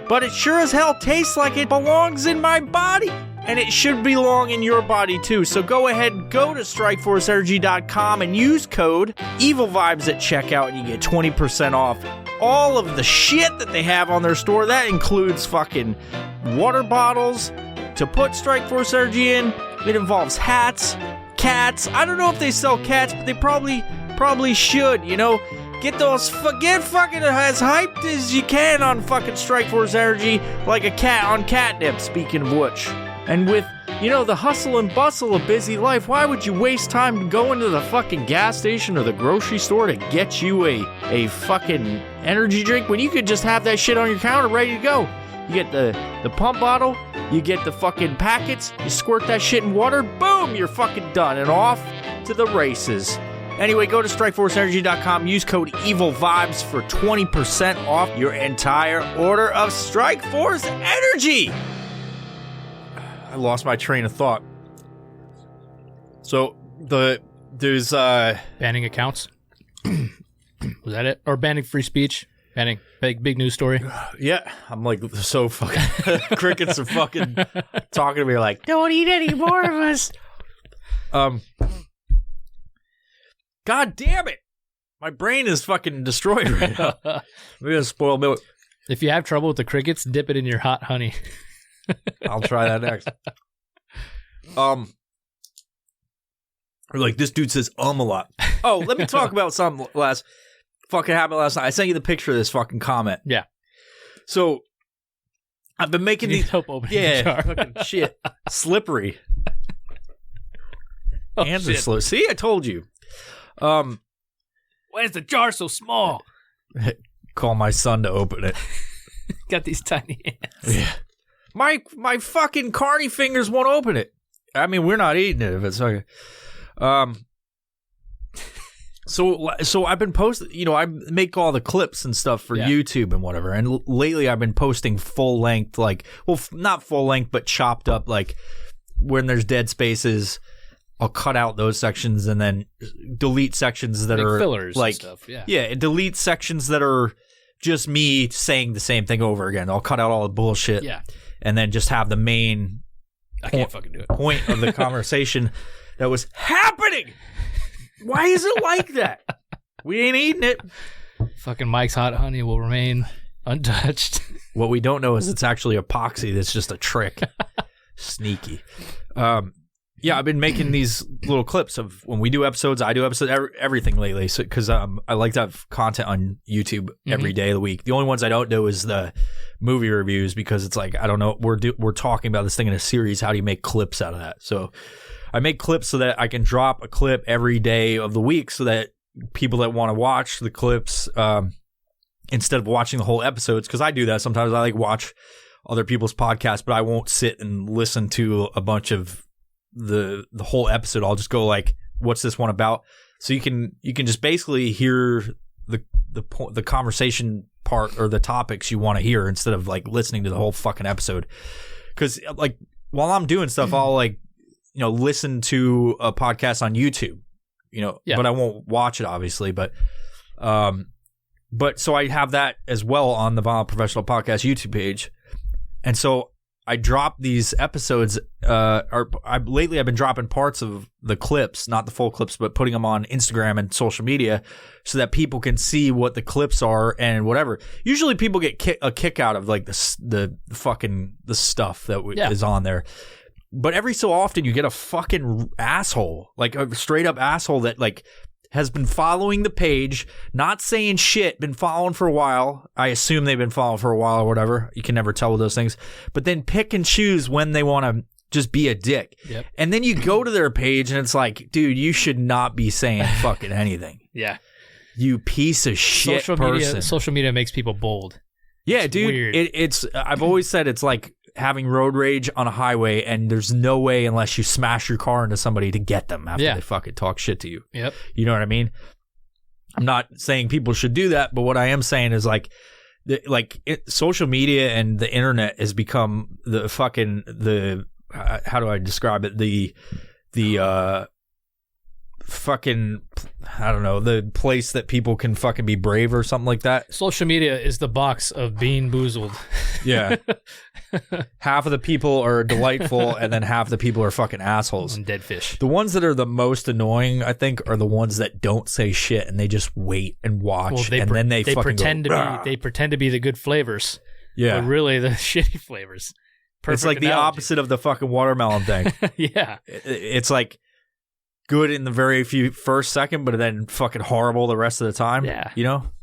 but it sure as hell tastes like it belongs in my body. And it should belong in your body too. So go ahead, go to StrikeForceEnergy.com and use code EvilVibes at checkout and you get 20% off all of the shit that they have on their store. That includes fucking water bottles to put Strikeforce Energy in. It involves hats, cats. I don't know if they sell cats, but they probably should, you know. Get fucking as hyped as you can on fucking Strikeforce Energy like a cat on catnip, speaking of which. And with, you know, the hustle and bustle of busy life, why would you waste time going to the fucking gas station or the grocery store to get you a fucking energy drink when you could just have that shit on your counter ready to go? You get the pump bottle, you get the fucking packets, you squirt that shit in water, boom, you're fucking done and off to the races. Anyway, go to StrikeForceEnergy.com, use code EvilVibes for 20% off your entire order of Strikeforce Energy. I lost my train of thought. So there's banning accounts. Was that it? Or banning free speech? Banning big news story. Yeah, I'm like so fucking crickets are fucking talking to me like, don't eat any more of us. God damn it! My brain is fucking destroyed right now. I'm gonna spoil milk. If you have trouble with the crickets, dip it in your hot honey. I'll try that next. Like this dude says a lot. Oh, let me talk about something happened last night. I sent you the picture of this fucking comment. Yeah. So I've been making these these opening the jar. fucking shit slippery. Oh, Hands are shit. slow. See, I told you. Why is the jar so small? Call my son to open it. Got these tiny hands. Yeah. My fucking carny fingers won't open it. I mean, we're not eating it if it's okay. So I've been posting, you know, I make all the clips and stuff for YouTube and whatever. And lately I've been posting full length, like, well, not full length, but chopped up, like when there's dead spaces I'll cut out those sections and then delete sections that like are fillers like and stuff. yeah, delete sections that are just me saying the same thing over again. I'll cut out all the bullshit. Yeah. And then just have the main I can't fucking do it. point of the conversation that was happening. Why is it like that? We ain't eating it. Fucking Mike's Hot Honey will remain untouched. What we don't know is it's actually epoxy that's just a trick. Sneaky. Yeah, I've been making these little clips of when we do episodes, I do episodes, everything lately. So because I like to have content on YouTube every day of the week. The only ones I don't do is the movie reviews because it's like I don't know. We're talking about this thing in a series. How do you make clips out of that? So I make clips so that I can drop a clip every day of the week, so that people that want to watch the clips instead of watching the whole episodes, because I do that sometimes. I like watch other people's podcasts, but I won't sit and listen to a bunch of the whole episode. I'll just go like, what's this one about? So you can just basically hear the conversation part or the topics you want to hear instead of like listening to the whole fucking episode. Because like while I'm doing stuff, I'll like listen to a podcast on YouTube, but I won't watch it obviously. But so I have that as well on the Violent Professional Podcast YouTube page, and so I drop these episodes. Lately I've been dropping parts of the clips, not the full clips, but putting them on Instagram and social media so that people can see what the clips are and whatever. Usually people get a kick out of like the stuff that is on there. But every so often you get a fucking asshole, like a straight up asshole that like has been following the page, not saying shit, been following for a while. I assume they've been following for a while or whatever. You can never tell with those things. But then pick and choose when they want to just be a dick. Yep. And then you go to their page and it's like, dude, you should not be saying fucking anything. Yeah. You piece of shit person. Social media makes people bold. Yeah, it's dude. Weird. I've always said it's like having road rage on a highway, and there's no way unless you smash your car into somebody to get them after they fucking talk shit to you. Yep. You know what I mean? I'm not saying people should do that, but what I am saying is social media and the internet has become the fucking how do I describe it? The fucking, I don't know, the place that people can fucking be brave or something like that. Social media is the box of being boozled. Yeah. Half of the people are delightful and then half the people are fucking assholes. And dead fish. The ones that are the most annoying, I think, are the ones that don't say shit and they just wait and watch, then they fucking pretend go, they pretend to be the good flavors. Yeah. But really the shitty flavors. Perfect it's like analogy. the opposite of the fucking watermelon thing. Yeah. It's like good in the very first second, but then fucking horrible the rest of the time. Yeah.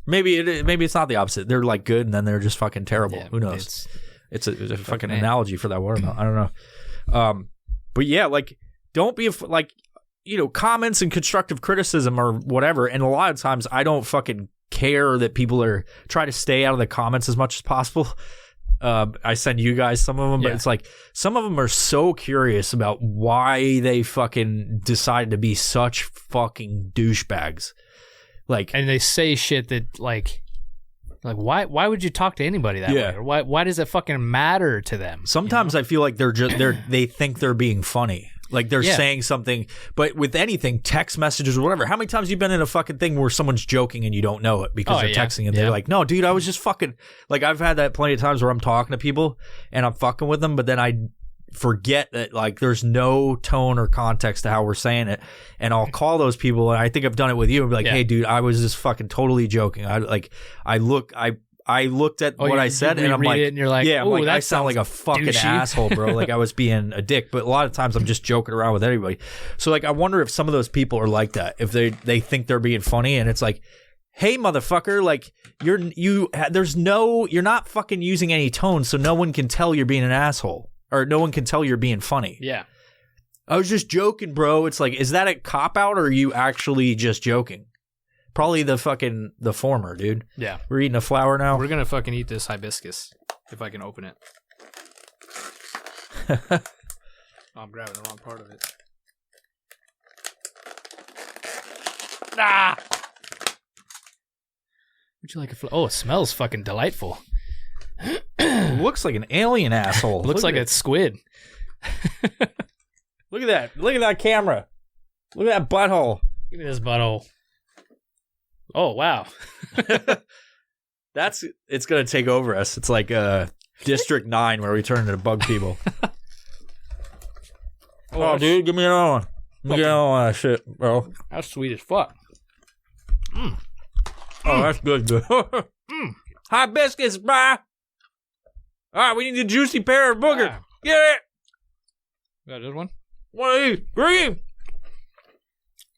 Maybe it's not the opposite. They're like good and then they're just fucking terrible. Yeah, who knows? It's a fucking analogy for that watermelon. I don't know. But yeah, like don't be comments and constructive criticism or whatever. And a lot of times I don't fucking care that people try to stay out of the comments as much as possible. I send you guys some of them, but it's like some of them are so curious about why they fucking decided to be such fucking douchebags. Like, and they say shit that like why would you talk to anybody that way? Or why does it fucking matter to them? Sometimes I feel like they think they're being funny. Like they're saying something, but with anything, text messages or whatever. How many times have you been in a fucking thing where someone's joking and you don't know it because they're texting and they're like, no, dude, I was just fucking, like I've had that plenty of times where I'm talking to people and I'm fucking with them, but then I forget that like there's no tone or context to how we're saying it. And I'll call those people, and I think I've done it with you, and be like, hey, dude, I was just fucking totally joking. I looked at what I said and I'm like, and you're like, yeah, I'm like, I sound like a fucking douchey asshole, bro. Like I was being a dick, but a lot of times I'm just joking around with anybody. So like, I wonder if some of those people are like that, if they think they're being funny, and it's like, hey, motherfucker, like you're not fucking using any tone, so no one can tell you're being an asshole, or no one can tell you're being funny. Yeah. I was just joking, bro. It's like, is that a cop out, or are you actually just joking? Probably the former, dude. Yeah. We're eating a flower now. We're going to fucking eat this hibiscus if I can open it. Oh, I'm grabbing the wrong part of it. Ah! Would you like a flower? Oh, it smells fucking delightful. It looks like an alien asshole. Looks like a squid. Look at that. Look at that camera. Look at that butthole. Give me this butthole. Oh, wow. It's going to take over us. It's like District 9 where we turn into bug people. Oh, dude, give me another one. Give me another one of that shit, bro. That's sweet as fuck. Oh, that's good, dude. Hibiscus, bro. All right, we need the juicy pear booger. Ah. Get it. Got this one? One of these. Green.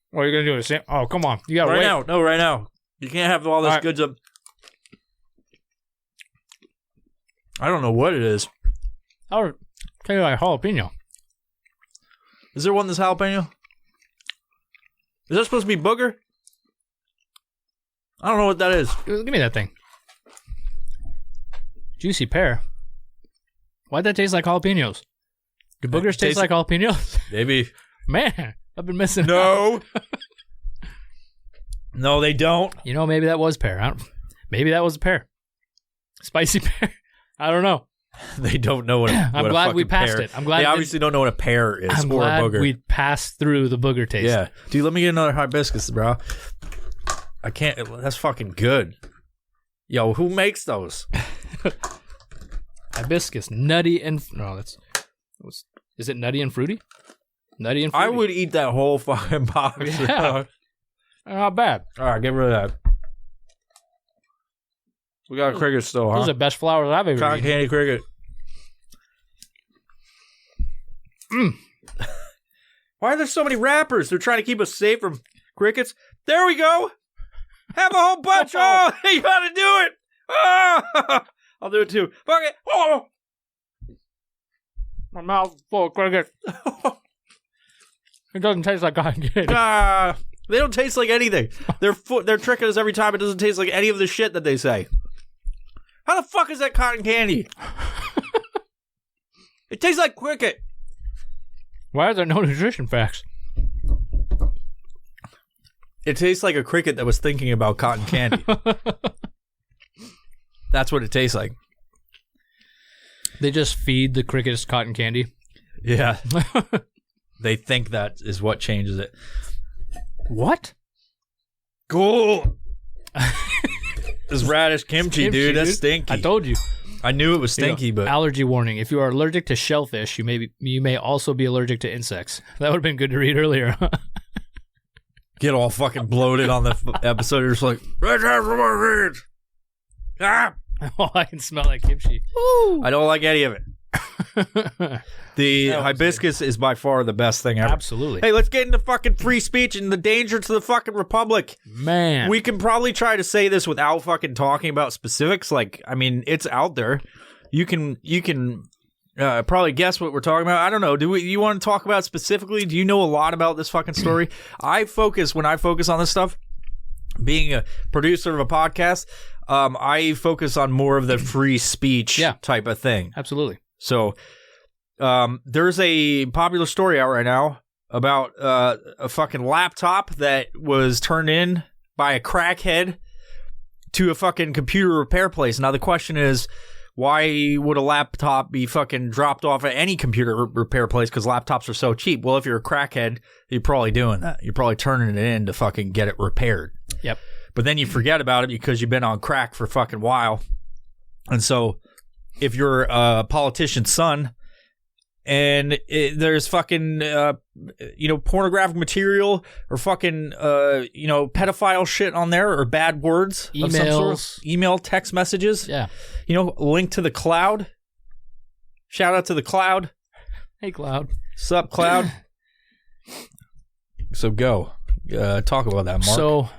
What are you going to do? Sam? Oh, come on. You got to Right wait. now. No, right now. You can't have all this right. good stuff. I don't know what it is. I'll tell you like jalapeno. Is there one that's jalapeno? Is that supposed to be booger? I don't know what that is. Give me that thing. Juicy pear. Why'd that taste like jalapenos? Do boogers taste like jalapenos? Maybe. Man, I've been missing out. No. No, they don't. You know, maybe that was pear. Maybe that was a pear. Spicy pear. I don't know. They don't know what a I'm glad we passed pear. it. I'm glad they obviously don't know what a pear is I'm or glad a booger. we passed through the booger taste. Yeah. Dude, let me get another hibiscus, bro. I can't. That's fucking good. Yo, who makes those? Hibiscus, nutty and... No, that's... Is it nutty and fruity? Nutty and fruity. I would eat that whole fucking box. Yeah. Not bad. All right, get rid of that. We got a cricket still, huh? Those are the best flowers I've ever Cotton eaten. candy cricket. Why are there so many wrappers? They're trying to keep us safe from crickets. There we go. Have a whole bunch. Oh, you gotta do it. Oh, I'll do it too. Fuck it. Oh. My mouth's full of cricket. It doesn't taste like cotton candy. They don't taste like anything. They're tricking us every time. It doesn't taste like any of the shit that they say. How the fuck is that cotton candy? It tastes like cricket. Why are there no nutrition facts? It tastes like a cricket that was thinking about cotton candy. That's what it tastes like. They just feed the crickets cotton candy. Yeah. They think that is what changes it. What? Cool. This radish kimchi, dude. That's stinky. I told you. I knew it was stinky, but Allergy warning. If you are allergic to shellfish, you may also be allergic to insects. That would have been good to read earlier. get all fucking bloated on the episode. You're just like, let's have some more kids. Ah! Oh, I can smell that kimchi. I don't like any of it. The hibiscus is by far the best thing ever. Absolutely. Hey, let's get into fucking free speech and the danger to the fucking republic. Man. We can probably try to say this without fucking talking about specifics. Like, I mean, it's out there. You can probably guess what we're talking about. I don't know. You want to talk about it specifically? Do you know a lot about this fucking story? When I focus on this stuff, being a producer of a podcast, I focus on more of the free speech type of thing. Absolutely. So, there's a popular story out right now about a fucking laptop that was turned in by a crackhead to a fucking computer repair place. Now, the question is, why would a laptop be fucking dropped off at any computer repair place? Because laptops are so cheap. Well, if you're a crackhead, you're probably doing that. You're probably turning it in to fucking get it repaired. Yep. But then you forget about it because you've been on crack for a fucking while. And so, if you're a politician's son and there's fucking, pornographic material or fucking, pedophile shit on there or bad words, of some sort, email, text messages, link to the cloud. Shout out to the cloud. Hey, Cloud. Sup, Cloud? So go. Talk about that, Mark. So,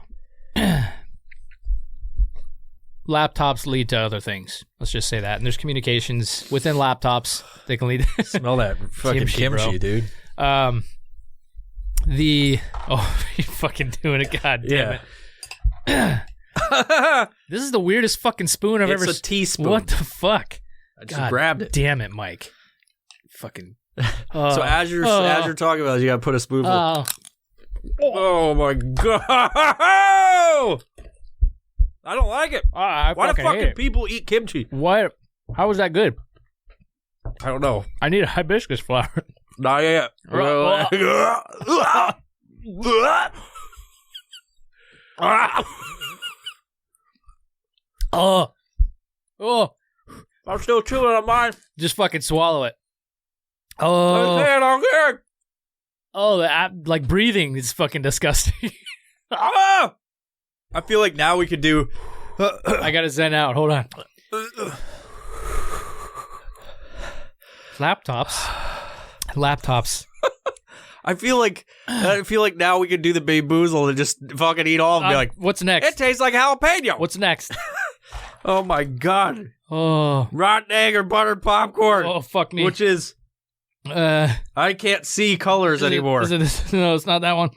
laptops lead to other things. Let's just say that. And there's communications within laptops that can lead to... Smell that fucking kimchi, dude. You're fucking doing it. God damn it. This is the weirdest fucking spoon I've ever seen. It's a teaspoon. What the fuck? I just grabbed it. Damn it, Mike. Fucking... So as you're talking about it, you gotta put a spoonful. Oh my god! I don't like it. Why do fucking people eat kimchi? What? How was that good? I don't know. I need a hibiscus flower. Not yet. Oh. I'm still chewing on mine. Just fucking swallow it. Oh. Okay. Oh, like breathing is fucking disgusting. I feel like now we could do. I gotta zen out. Hold on. Laptops. I feel like now we could do the Bamboozle and just fucking eat all of them. Be like, what's next? It tastes like jalapeno. What's next? Oh my god. Oh, Rotten egg or buttered popcorn. oh, fuck me. Which is I can't see colors anymore. No, it's not that one.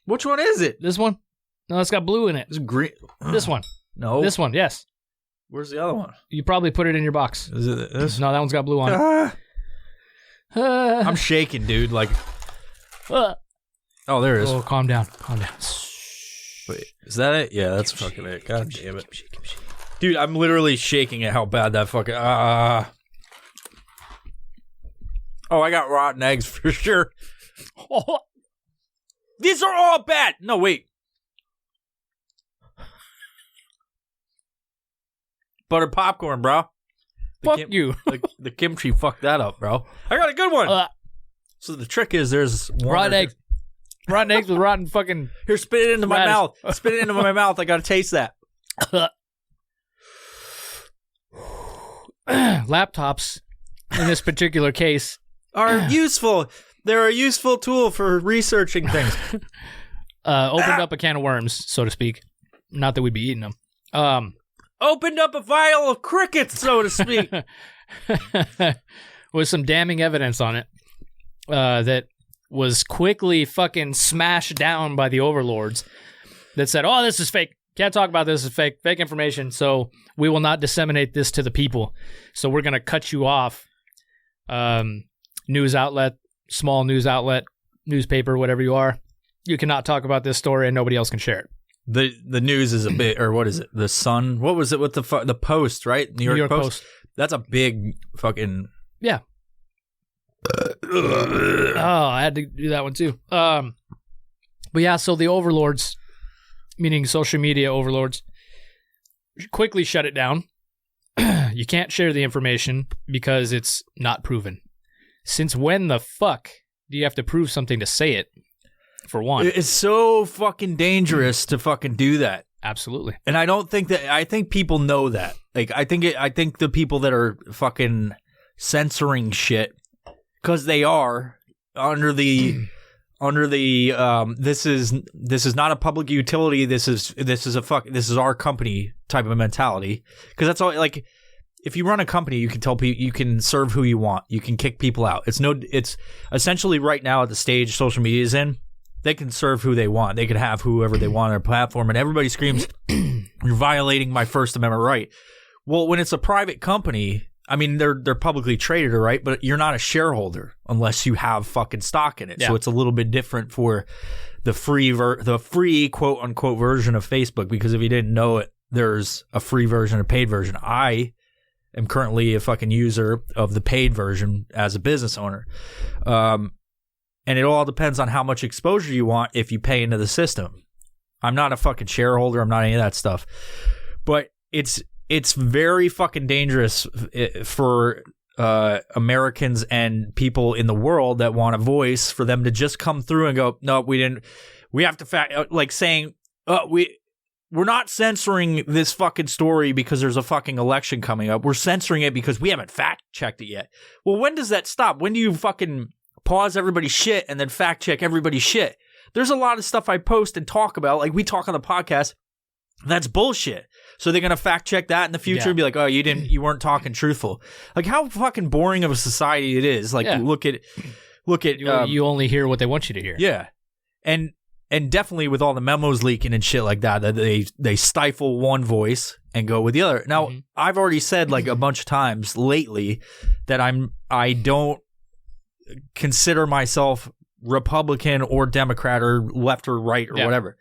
Which one is it? This one? No, it's got blue in it. It's green. This one. No. This one, yes. Where's the other one? You probably put it in your box. Is it this? No, that one's got blue on it. I'm shaking, dude. Like, oh, there it is. Oh, calm down. Wait, is that it? Yeah, that's fucking it. God damn it. Dude, I'm literally shaking at how bad that fucking... Oh, I got rotten eggs for sure. Oh, these are all bad. No, wait. Buttered popcorn, bro. Fuck you. The kimchi fucked that up, bro. I got a good one. So the trick is there's rotten eggs. Rotten eggs with rotten fucking... Here, spit it into my mouth. Spit it into my mouth. I gotta taste that. Laptops, in this particular case, are useful. They're a useful tool for researching things. Opened up a can of worms, so to speak. Not that we'd be eating them. Opened up a vial of crickets, so to speak. With some damning evidence on it that was quickly fucking smashed down by the overlords that said, oh, this is fake. Can't talk about this. It's fake information. So we will not disseminate this to the people. So we're going to cut you off. News outlet, small news outlet, newspaper, whatever you are. You cannot talk about this story and nobody else can share it. The news is a bit, or what is it? The Sun? What was it with the Post, right? New York Post. That's a big fucking... Yeah. Oh, I had to do that one too. But yeah, so the overlords, meaning social media overlords, quickly shut it down. You can't share the information because it's not proven. Since when the fuck do you have to prove something to say it? For one, it's so fucking dangerous to fucking do that. Absolutely. And I think people know that. Like, I think the people that are fucking censoring shit, because they are under the this is not a public utility. This is our company type of mentality. Because that's all. Like, if you run a company, you can tell people, you can serve who you want. You can kick people out. It's essentially right now at the stage social media is in. They can serve who they want. They can have whoever they want on their platform, and everybody screams, "You're violating my First Amendment right." Well, when it's a private company, I mean, they're publicly traded, right? But you're not a shareholder unless you have fucking stock in it. Yeah. So it's a little bit different for the free quote unquote version of Facebook. Because if you didn't know it, there's a free version, a paid version. I am currently a fucking user of the paid version as a business owner. And it all depends on how much exposure you want if you pay into the system. I'm not a fucking shareholder. I'm not any of that stuff. But it's very fucking dangerous for Americans and people in the world that want a voice for them to just come through and go, no, we didn't. We have to like saying, we're not censoring this fucking story because there's a fucking election coming up. We're censoring it because we haven't fact checked it yet. Well, when does that stop? When do you fucking pause everybody's shit and then fact check everybody's shit? There's a lot of stuff I post and talk about, like we talk on the podcast, that's bullshit. So they're gonna fact check that in the future and be like, oh, you weren't talking truthful. Like, how fucking boring of a society it is. Like, look at you only hear what they want you to hear. Yeah. And definitely with all the memos leaking and shit like that they stifle one voice and go with the other. Now, I've already said like a bunch of times lately that I don't consider myself Republican or Democrat or left or right or whatever.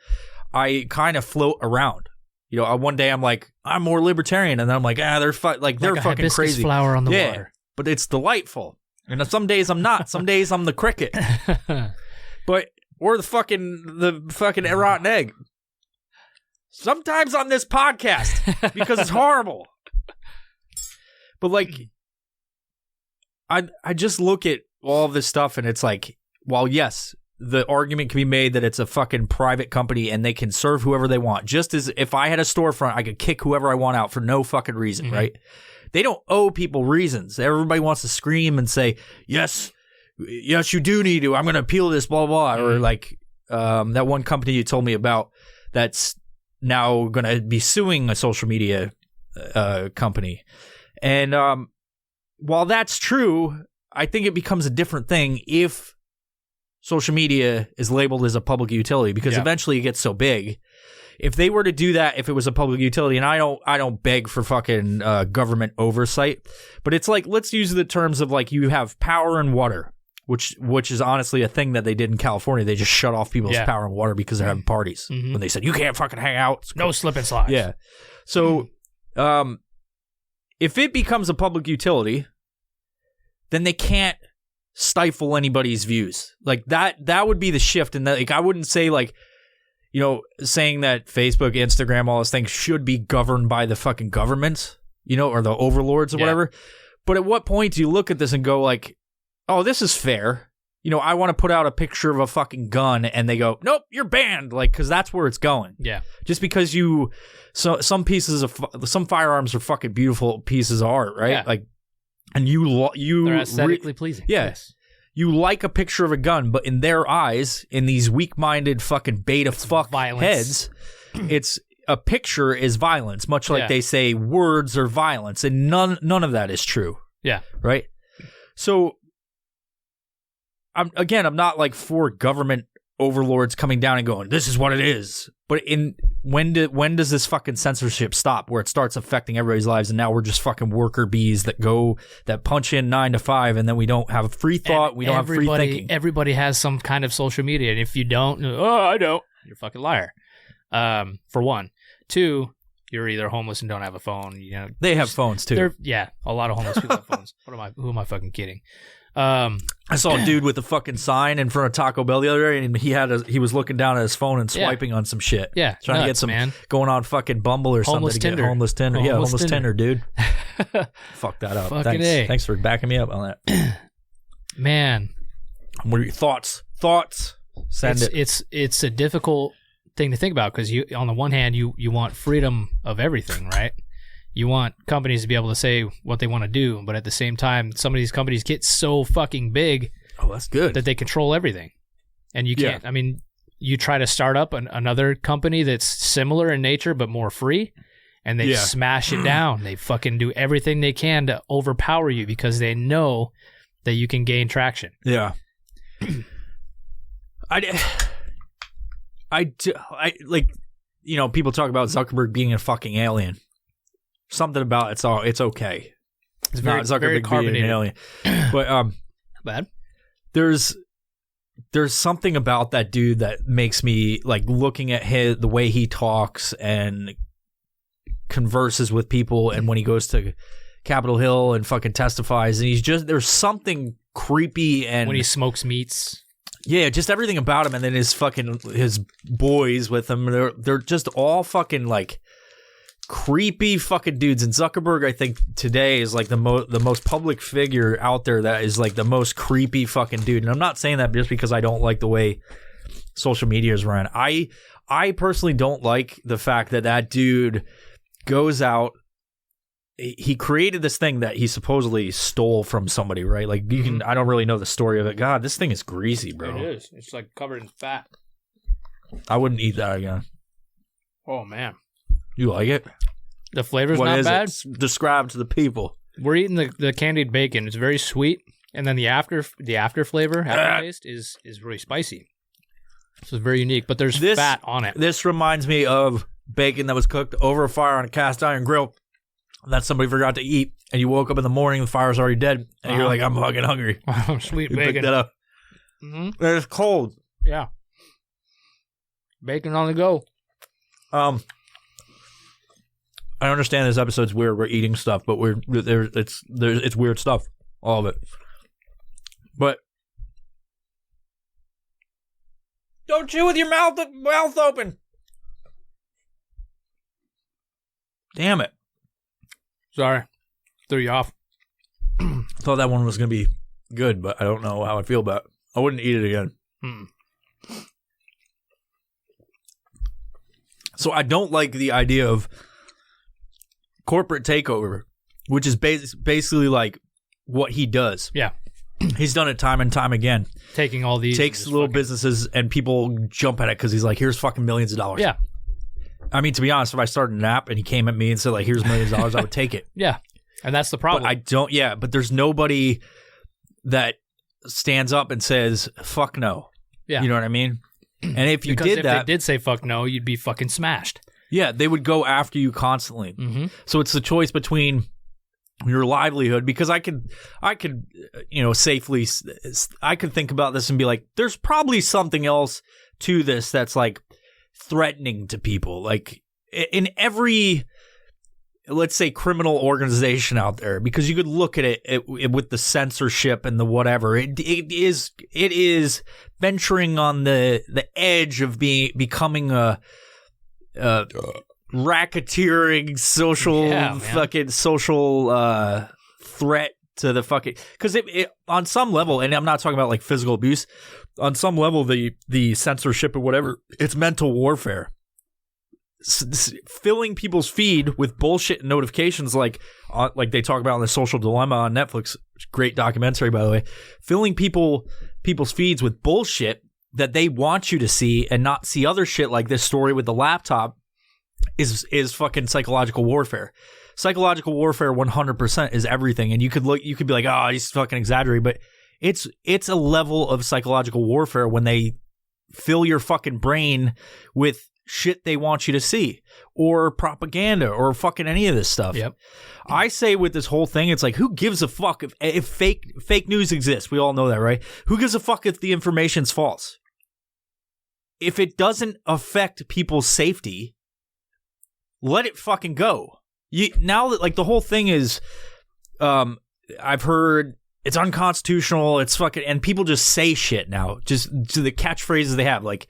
I kind of float around. You know, one day I'm like, I'm more libertarian, and then I'm like, they're fucking crazy. Flower on the water. But it's delightful. And some days I'm not. Some days I'm the cricket. But or the fucking rotten egg. Sometimes on this podcast because it's horrible. But like, I just look at all of this stuff and it's like, while yes, the argument can be made that it's a fucking private company and they can serve whoever they want. Just as if I had a storefront, I could kick whoever I want out for no fucking reason, right? They don't owe people reasons. Everybody wants to scream and say, yes, you do need to. I'm going to appeal this, blah, blah. Or like that one company you told me about that's now going to be suing a social media company. And while that's true, I think it becomes a different thing if social media is labeled as a public utility, because eventually it gets so big. If they were to do that, if it was a public utility, and I don't beg for fucking government oversight, but it's like, let's use the terms of like you have power and water, which is honestly a thing that they did in California. They just shut off people's power and water because they're having parties when they said you can't fucking hang out. No slip and slides. Yeah. So if it becomes a public utility, then they can't stifle anybody's views. Like that would be the shift. And like I wouldn't say like, you know, saying that Facebook, Instagram, all those things should be governed by the fucking government, you know, or the overlords or whatever. But at what point do you look at this and go like, oh, this is fair? You know, I want to put out a picture of a fucking gun and they go, nope, you're banned. Like, because that's where it's going. Yeah. Just because some firearms are fucking beautiful pieces of art, right? Yeah. Like, and they're aesthetically pleasing. Yeah. Yes. You like a picture of a gun, but in their eyes, in these weak-minded fucking beta fuck heads, it's a picture is violence, much like they say words are violence, and none of that is true. Yeah. Right? So, I'm not like for government overlords coming down and going, this is what it is. But when does this fucking censorship stop where it starts affecting everybody's lives and now we're just fucking worker bees that punch in 9 to 5 and then we don't have free thought, we don't have free thinking. Everybody has some kind of social media, and if you don't, I don't, you're a fucking liar. For one. Two, you're either homeless and don't have a phone. You know, they have phones too. A lot of homeless people have phones. Who am I fucking kidding? I saw a dude with a fucking sign in front of Taco Bell the other day, and he was looking down at his phone and swiping on some shit. Yeah, trying to get some going on fucking Bumble or homeless something. Tinder. Homeless Tinder. Homeless Tinder, dude. Fuck that up. Thanks for backing me up on that. Man, what are your thoughts? Send it. It's a difficult thing to think about because you, on the one hand, you want freedom of everything, right? You want companies to be able to say what they want to do, but at the same time, some of these companies get so fucking big. Oh, that's good. That they control everything. And you can't, I mean, you try to start up another company that's similar in nature but more free, and they smash it down. They fucking do everything they can to overpower you because they know that you can gain traction. Yeah. I like, you know, people talk about Zuckerberg being a fucking alien. Something about it's okay. It's very, not Zuckerberg very carbonated. Being an alien. But bad. There's something about that dude that makes me like looking at the way he talks and converses with people, and when he goes to Capitol Hill and fucking testifies, and there's something creepy, and when he smokes meats. Yeah, just everything about him, and then his boys with him. They're just all fucking like creepy fucking dudes. And Zuckerberg, I think today is like the most public figure out there that is like the most creepy fucking dude. And I'm not saying that just because I don't like the way social media is run. I personally don't like the fact that dude goes out. He created this thing that he supposedly stole from somebody, right? Like you can, I don't really know the story of it. God, this thing is greasy, bro. It is. It's like covered in fat. I wouldn't eat that again. Oh man. You like it? The flavor's not bad. Describe to the people. We're eating the candied bacon. It's very sweet, and then the after flavor, aftertaste is really spicy. So it's very unique, but there's fat on it. This reminds me of bacon that was cooked over a fire on a cast iron grill that somebody forgot to eat, and you woke up in the morning, the fire's already dead, and you're like, I'm fucking hungry. Sweet you bacon. Picked that up. Mm-hmm. And it's cold. Yeah. Bacon on the go. I understand this episode's weird. We're eating stuff, but it's weird stuff, all of it. But Don't chew with your mouth open. Damn it. Sorry. Threw you off. Thought that one was going to be good, but I don't know how I feel about it. I wouldn't eat it again. So I don't like the idea of corporate takeover, which is basically like what he does. Yeah. He's done it time and time again. Taking all these. Takes little businesses and people jump at it because he's like, here's fucking millions of dollars. Yeah. I mean, to be honest, if I started an app and he came at me and said, like, here's millions of dollars, I would take it. Yeah. And that's the problem. But there's nobody that stands up and says, fuck no. Yeah. You know what I mean? And if you because did if that. they did say fuck no, you'd be fucking smashed. Yeah, they would go after you constantly. Mm-hmm. So it's the choice between your livelihood, because I could, safely, I could think about this and be like, there's probably something else to this that's like threatening to people. Like in every, let's say, criminal organization out there, because you could look at it with the censorship and the whatever. It is venturing on the edge of becoming a racketeering social threat to the fucking, because it on some level, and I'm not talking about like physical abuse, on some level the censorship or whatever, it's mental warfare. Filling people's feed with bullshit notifications, like they talk about in The Social Dilemma on Netflix, great documentary by the way. Filling people's feeds with bullshit that they want you to see and not see other shit like this story with the laptop is fucking psychological warfare. Psychological warfare 100% is everything. And you could be like, oh, he's fucking exaggerating, but it's a level of psychological warfare when they fill your fucking brain with shit they want you to see, or propaganda, or fucking any of this stuff. Yep. I say with this whole thing, it's like, who gives a fuck if fake news exists? We all know that, right? Who gives a fuck if the information's false? If it doesn't affect people's safety, let it fucking go. Now that like the whole thing is, I've heard it's unconstitutional. It's fucking, and people just say shit now, just to the catchphrases they have, like,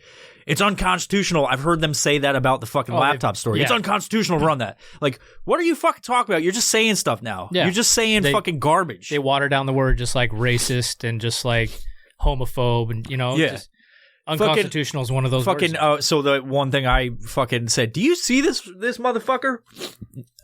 it's unconstitutional. I've heard them say that about the fucking laptop story. Yeah. It's unconstitutional to run that. Like, what are you fucking talking about? You're just saying stuff now. Yeah. You're just saying fucking garbage. They water down the word just like racist and just like homophobe and, just unconstitutional is one of those fucking words. So the one thing I fucking said, do you see this motherfucker?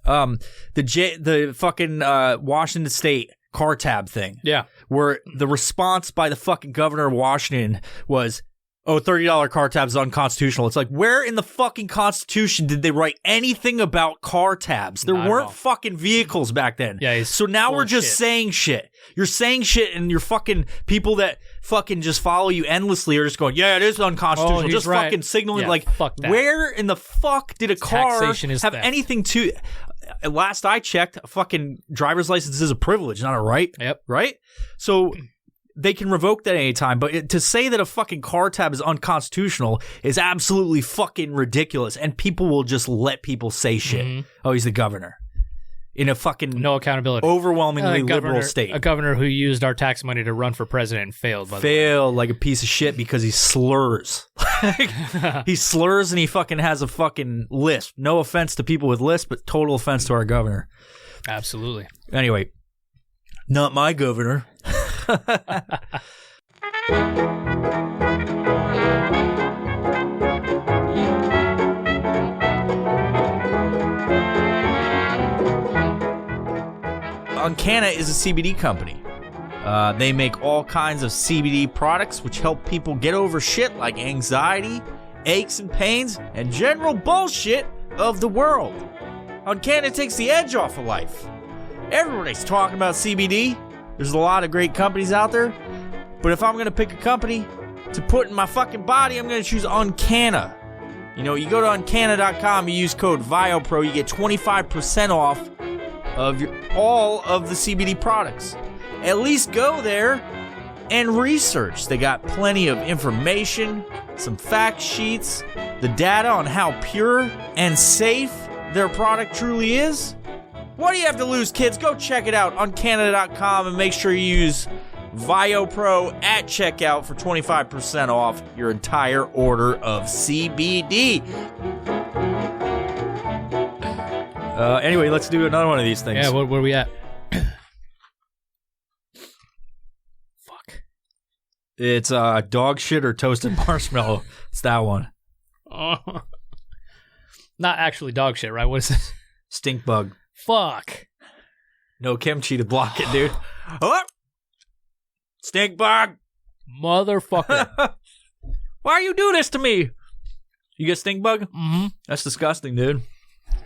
The fucking Washington State car tab thing. Yeah. Where the response by the fucking governor of Washington was, oh, $30 car tabs is unconstitutional. It's like, where in the fucking Constitution did they write anything about car tabs? There weren't fucking vehicles back then. Yeah, so now we're just saying shit. You're saying shit, and you're fucking people that fucking just follow you endlessly are just going, yeah, it is unconstitutional. Oh, just fucking signaling, yeah, like, fuck that. Where in the fuck did a car have theft. anything to... Last I checked, a fucking driver's license is a privilege, not a right. Yep. Right? So... they can revoke that anytime, but to say that a fucking car tab is unconstitutional is absolutely fucking ridiculous, and people will just let people say shit. Mm-hmm. Oh, he's the governor. In a fucking no accountability, overwhelmingly liberal state. A governor who used our tax money to run for president and failed. Failed like a piece of shit because he slurs. He slurs and he fucking has a fucking lisp. No offense to people with lisp, but total offense to our governor. Absolutely. Anyway, not my governor. Uncana is a CBD company. They make all kinds of CBD products which help people get over shit like anxiety, aches and pains, and general bullshit of the world. Uncana takes the edge off of life. Everybody's talking about CBD. There's a lot of great companies out there, but if I'm going to pick a company to put in my fucking body, I'm going to choose Uncana. You go to Uncana.com, you use code VIOPRO, you get 25% off of all of the CBD products. At least go there and research. They got plenty of information, some fact sheets, the data on how pure and safe their product truly is. What do you have to lose, kids? Go check it out on Canada.com and make sure you use VioPro at checkout for 25% off your entire order of CBD. Anyway, let's do another one of these things. Yeah, where are we at? Fuck. It's dog shit or toasted marshmallow. It's that one. Not actually dog shit, right? What is this? Stink bug. Fuck. No kimchi to block it, dude. Oh! Stink bug. Motherfucker. Why you do this to me? You get stink bug? Mm-hmm. That's disgusting, dude.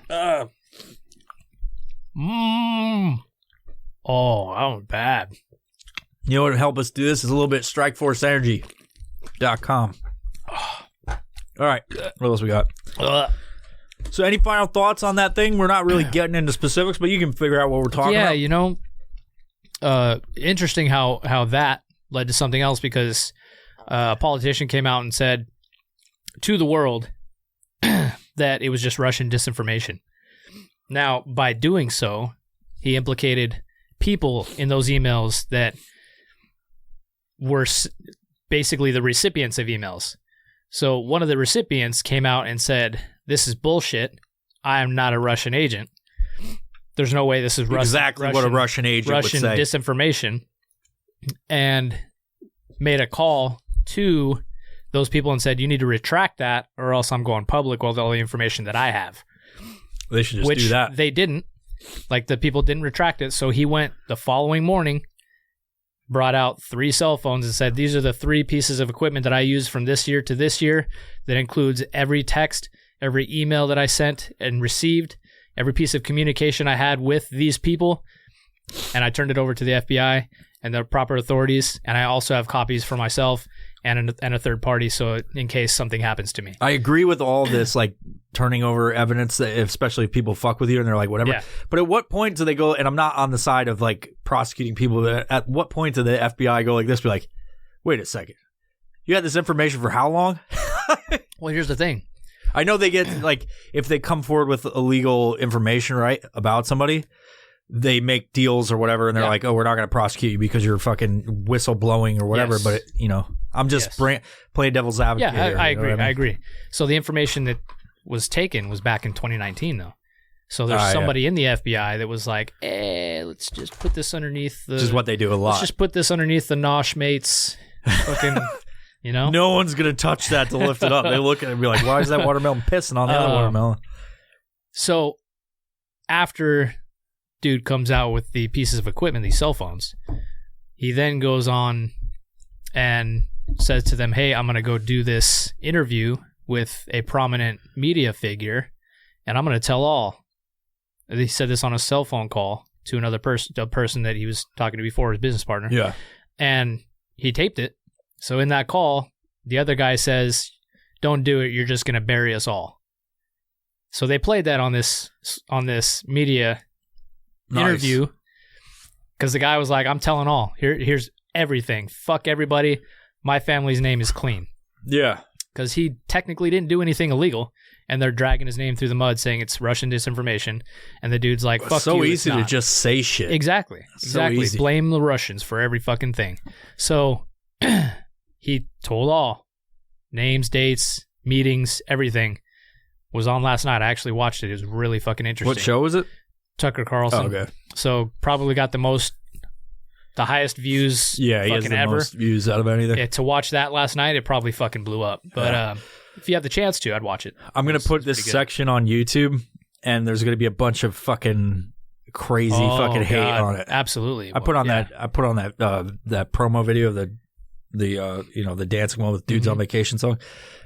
Oh, that was bad. You know what would help us do this is a little bit strikeforceenergy.com. All right. What else we got? So any final thoughts on that thing? We're not really getting into specifics, but you can figure out what we're talking about. Yeah, you know, interesting how that led to something else, because a politician came out and said to the world that it was just Russian disinformation. Now, by doing so, he implicated people in those emails that were basically the recipients of emails. So one of the recipients came out and said, "This is bullshit. I am not a Russian agent. There's no way this is exactly what a Russian agent would say. Disinformation," and made a call to those people and said, "You need to retract that, or else I'm going public with all the information that I have." They should just do that. They didn't. Like, the people didn't retract it, so he went the following morning, brought out 3 cell phones and said, "These are the 3 pieces of equipment that I use from this year to this year. That includes every text, every email that I sent and received, every piece of communication I had with these people." And I turned it over to the FBI and the proper authorities. And I also have copies for myself and a third party, so in case something happens to me. I agree with all this, like turning over evidence, that especially if people fuck with you and they're like, whatever. Yeah. But at what point do they go, and I'm not on the side of like prosecuting people, but at what point do the FBI go like this, be like, wait a second, you had this information for how long? Well, here's the thing. I know they get, like, if they come forward with illegal information, right, about somebody, they make deals or whatever, and they're like, oh, we're not going to prosecute you because you're fucking whistleblowing or whatever. Yes. But, I'm just playing devil's advocate. Yeah, here, I you know agree. what I mean? I agree. So the information that was taken was back in 2019, though. So there's somebody in the FBI that was like, let's just put this underneath the... Which is what they do a lot. Let's just put this underneath the Nosh mates fucking, No one's going to touch that to lift it up. They look at it and be like, why is that watermelon pissing on the other watermelon? So after dude comes out with the pieces of equipment, these cell phones, he then goes on and says to them, "Hey, I'm going to go do this interview with a prominent media figure, and I'm going to tell all." He said this on a cell phone call to another person, a person that he was talking to before, his business partner. Yeah. And he taped it. So in that call, the other guy says, "Don't do it. You're just going to bury us all." So they played that on this media interview, because the guy was like, "I'm telling all. Here's everything. Fuck everybody. My family's name is clean." Yeah. Because he technically didn't do anything illegal, and they're dragging his name through the mud saying it's Russian disinformation. And the dude's like, fuck so you. Easy to just say shit. Exactly. So easy. Blame the Russians for every fucking thing. So he told all. Names, dates, meetings, everything was on last night. I actually watched it. It was really fucking interesting. What show was it? Tucker Carlson. Oh, okay. So probably got the highest views he has the ever. most views out of anything. Yeah, to watch that last night, it probably fucking blew up. But if you have the chance to, I'd watch it. I'm going to put this section on YouTube, and there's going to be a bunch of fucking crazy fucking hate on it. Absolutely. I put on that that promo video of the dancing one with dudes on vacation song,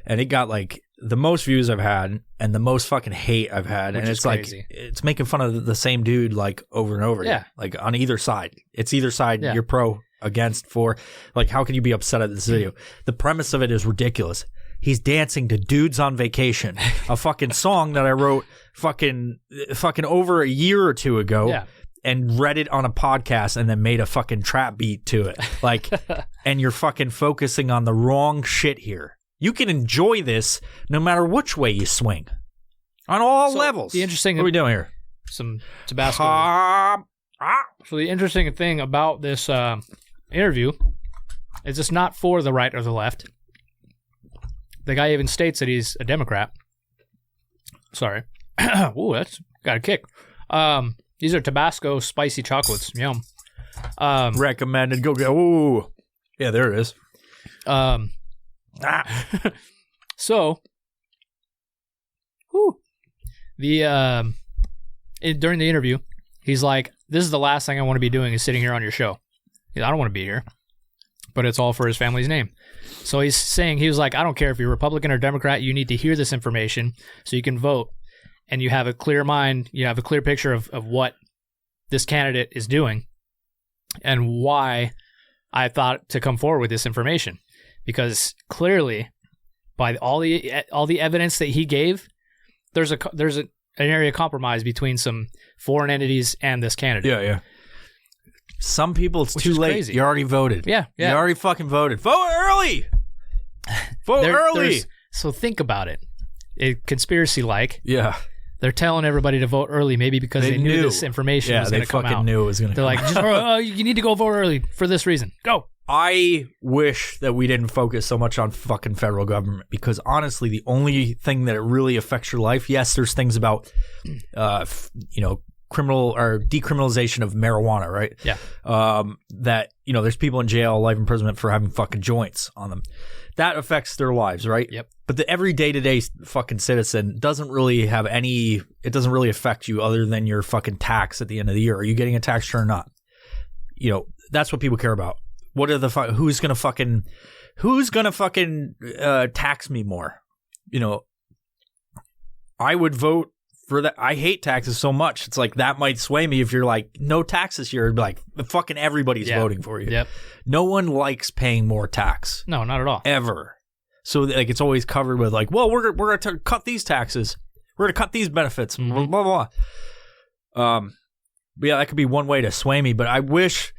and it got like the most views I've had and the most fucking hate I've had. Which and is it's crazy. Like it's making fun of the same dude like over and over again. Like on either side. It's either side you're pro, against, for. Like, how can you be upset at this video? The premise of it is ridiculous. He's dancing to Dudes on Vacation, a fucking song that I wrote fucking over a year or two ago. Yeah. And read it on a podcast and then made a fucking trap beat to it. Like, and you're fucking focusing on the wrong shit here. You can enjoy this no matter which way you swing. On all levels. The interesting... What are we doing here? Some Tabasco. So the interesting thing about this interview is just not for the right or the left. The guy even states that he's a Democrat. Sorry. Ooh, that's got a kick. These are Tabasco spicy chocolates. Yum. Recommended. Go get. Ooh. Yeah, there it is. So, during the interview, he's like, "This is the last thing I want to be doing is sitting here on your show. I don't want to be here." But it's all for his family's name. So he's saying, he was like, "I don't care if you're Republican or Democrat. You need to hear this information so you can vote, and you have a clear mind. You have a clear picture of what this candidate is doing, and why I thought to come forward with this information, because clearly, by all the evidence that he gave, there's an area of compromise between some foreign entities and this candidate." Yeah. Some people, it's too late. Crazy. You already voted. Yeah. You already fucking voted. Vote early. Vote early. So think about it. Conspiracy-like. Yeah. They're telling everybody to vote early, maybe because they knew this information was going to come out. Yeah, they fucking knew it was going to come out. They're like, you need to go vote early for this reason. Go. I wish that we didn't focus so much on fucking federal government, because honestly, the only thing that really affects your life, yes, there's things about, criminal or decriminalization of marijuana, right? Yeah. That, there's people in jail, life imprisonment for having fucking joints on them. That affects their lives, right? Yep. But the every day-to-day fucking citizen doesn't really have it doesn't really affect you other than your fucking tax at the end of the year. Are you getting a tax return or not? That's what people care about. What are who's gonna fucking tax me more? I would vote for that. I hate taxes so much. It's like that might sway me if you're like, no tax this year. It'd be like, fucking everybody's voting for you. Yep. No one likes paying more tax. No, not at all. Ever. So like it's always covered with like, well, we're going to cut these taxes. We're going to cut these benefits. Mm-hmm. Blah, blah, blah. But yeah, that could be one way to sway me. But I wish,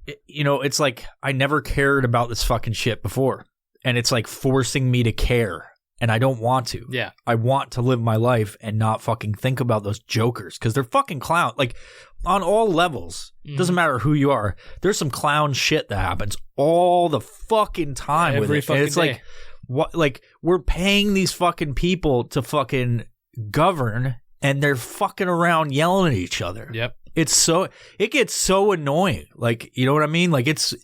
it's like I never cared about this fucking shit before. And it's like forcing me to care. And I don't want to. Yeah. I want to live my life and not fucking think about those jokers, because they're fucking clown. Like, on all levels. Doesn't matter who you are. There's some clown shit that happens all the fucking time. Every with it. fucking And it's day. like, what? Like, we're paying these fucking people to fucking govern, and they're fucking around yelling at each other. Yep. It gets so annoying. Like, you know what I mean? Like, it's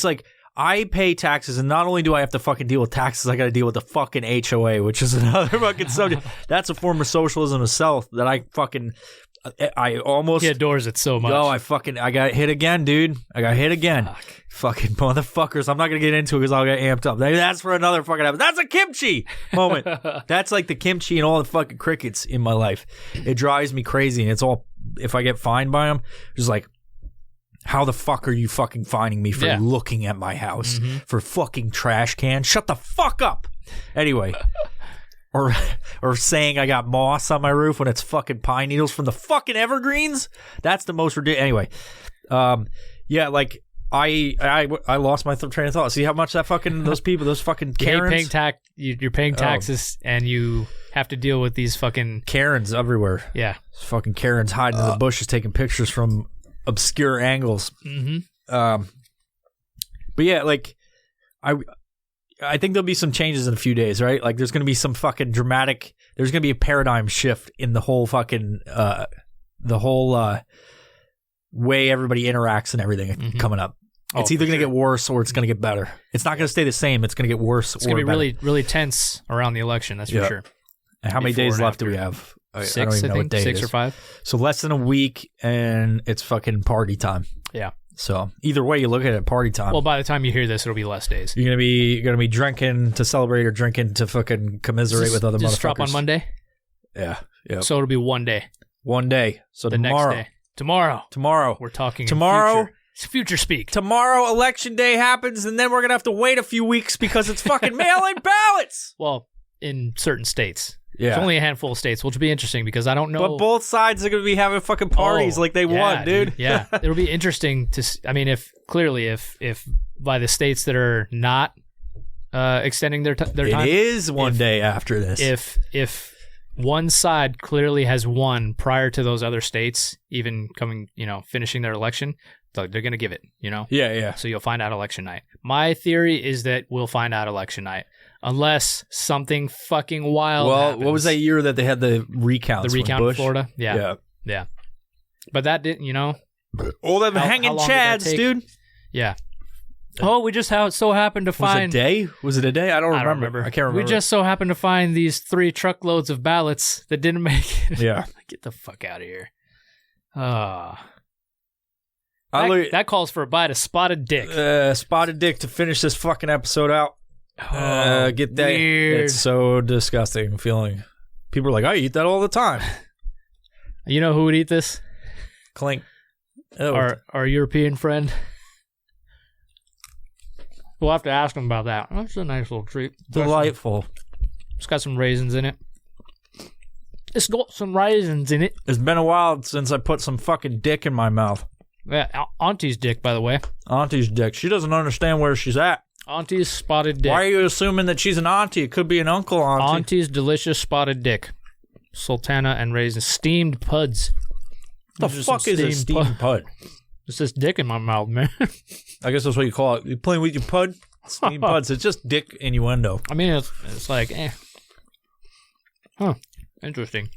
like, I pay taxes, and not only do I have to fucking deal with taxes, I got to deal with the fucking HOA, which is another fucking subject. That's a form of socialism itself that I almost... He adores it so much. No, I got hit again, dude. I got hit again. Fuck. Fucking motherfuckers. I'm not going to get into it because I'll get amped up. That's for another fucking episode. That's a kimchi moment. That's like the kimchi and all the fucking crickets in my life. It drives me crazy, and it's all... If I get fined by them, just like... How the fuck are you fucking fining me for looking at my house for fucking trash cans? Shut the fuck up. Anyway, or saying I got moss on my roof when it's fucking pine needles from the fucking evergreens. That's the most ridiculous. Anyway, like I lost my train of thought. See how much that fucking those fucking Karens. You're paying taxes, and you have to deal with these fucking Karens everywhere. Yeah, fucking Karens hiding in the bushes taking pictures from obscure angles. But yeah, like I think there'll be some changes in a few days, right? Like there's going to be some fucking dramatic, there's going to be a paradigm shift in the whole fucking way everybody interacts and everything coming up. It's either going to get worse or it's going to get better. It's not going to stay the same. It's going to get worse. It's going to be really, really tense around the election. That's for sure. And how many days left do we have? Six, I don't even know what day 6 or 5. So less than a week, and it's fucking party time. Yeah. So either way you look at it, party time. Well, by the time you hear this, it'll be less days. You're gonna be drinking to celebrate or drinking to fucking commiserate with other motherfuckers. Just drop on Monday. Yeah. Yeah. So it'll be one day. One day. So the tomorrow. Next day. Tomorrow. We're talking tomorrow. Future speak. Tomorrow, election day happens, and then we're gonna have to wait a few weeks because it's fucking mail-in ballots. Well, in certain states. Yeah. There's only a handful of states, which will be interesting because I don't know. But both sides are going to be having fucking parties like they won, dude. Yeah. It'll be interesting to, I mean, if by the states that are not extending their time. It is one day after this. If one side clearly has won prior to those other states even finishing their election, So they're going to give it, you know? Yeah. So you'll find out election night. My theory is that we'll find out election night. Unless something fucking wild happens. What was that year that they had the recounts? The recount in Bush? Florida? Yeah. But that didn't, you know? All them hanging how long did that chads, take? dude. Yeah. Oh, we just so happened to find... Was it a day? I don't remember. I can't remember. We just so happened to find these 3 truckloads of ballots that didn't make it. Yeah. Get the fuck out of here. That calls for a bite of spotted dick. Spotted dick to finish this fucking episode out. Get that. Weird. It's so disgusting feeling. People are like, I eat that all the time. You know who would eat this? Clink. Oh. Our European friend. We'll have to ask him about that. That's a nice little treat. Delightful. It's got some raisins in it. It's got some raisins in it. It's been a while since I put some fucking dick in my mouth. Yeah, Auntie's dick, by the way. Auntie's dick. She doesn't understand where she's at. Auntie's spotted dick. Why are you assuming that she's an auntie? It could be an uncle auntie. Auntie's delicious spotted dick. Sultana and raisins. Steamed puds. The fuck is a steamed pud? It's this dick in my mouth, man. I guess that's what you call it. You playing with your pud? Steamed puds. It's just dick innuendo. I mean, it's like, Huh. Interesting.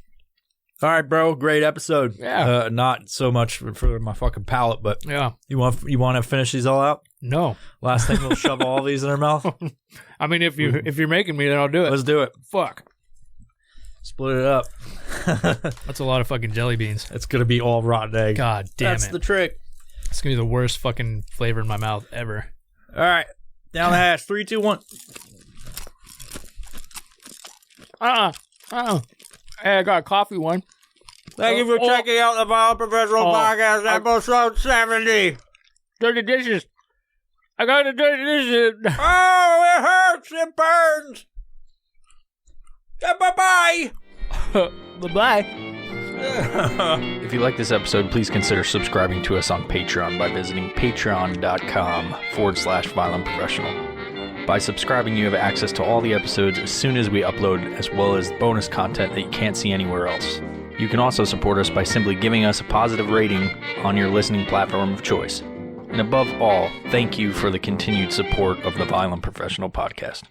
All right, bro. Great episode. Yeah. Not so much for my fucking palate, but yeah. You want to finish these all out? No. Last thing, we'll shove all these in our mouth. I mean, if you're making me, then I'll do it. Let's do it. Fuck. Split it up. That's a lot of fucking jelly beans. It's gonna be all rotten egg. God damn That's it. the trick. It's gonna be the worst fucking flavor in my mouth ever. All right, down the hatch. 3, 2, 1. Hey, I got a coffee one. Thank you for checking out the Violent Professional Podcast, episode 70. Dirty dishes. I got the dirty dishes. Oh, it hurts. It burns. Bye-bye. Bye-bye. If you like this episode, please consider subscribing to us on Patreon by visiting patreon.com/violentprofessional. By subscribing, you have access to all the episodes as soon as we upload, as well as bonus content that you can't see anywhere else. You can also support us by simply giving us a positive rating on your listening platform of choice. And above all, thank you for the continued support of the Violent Professional Podcast.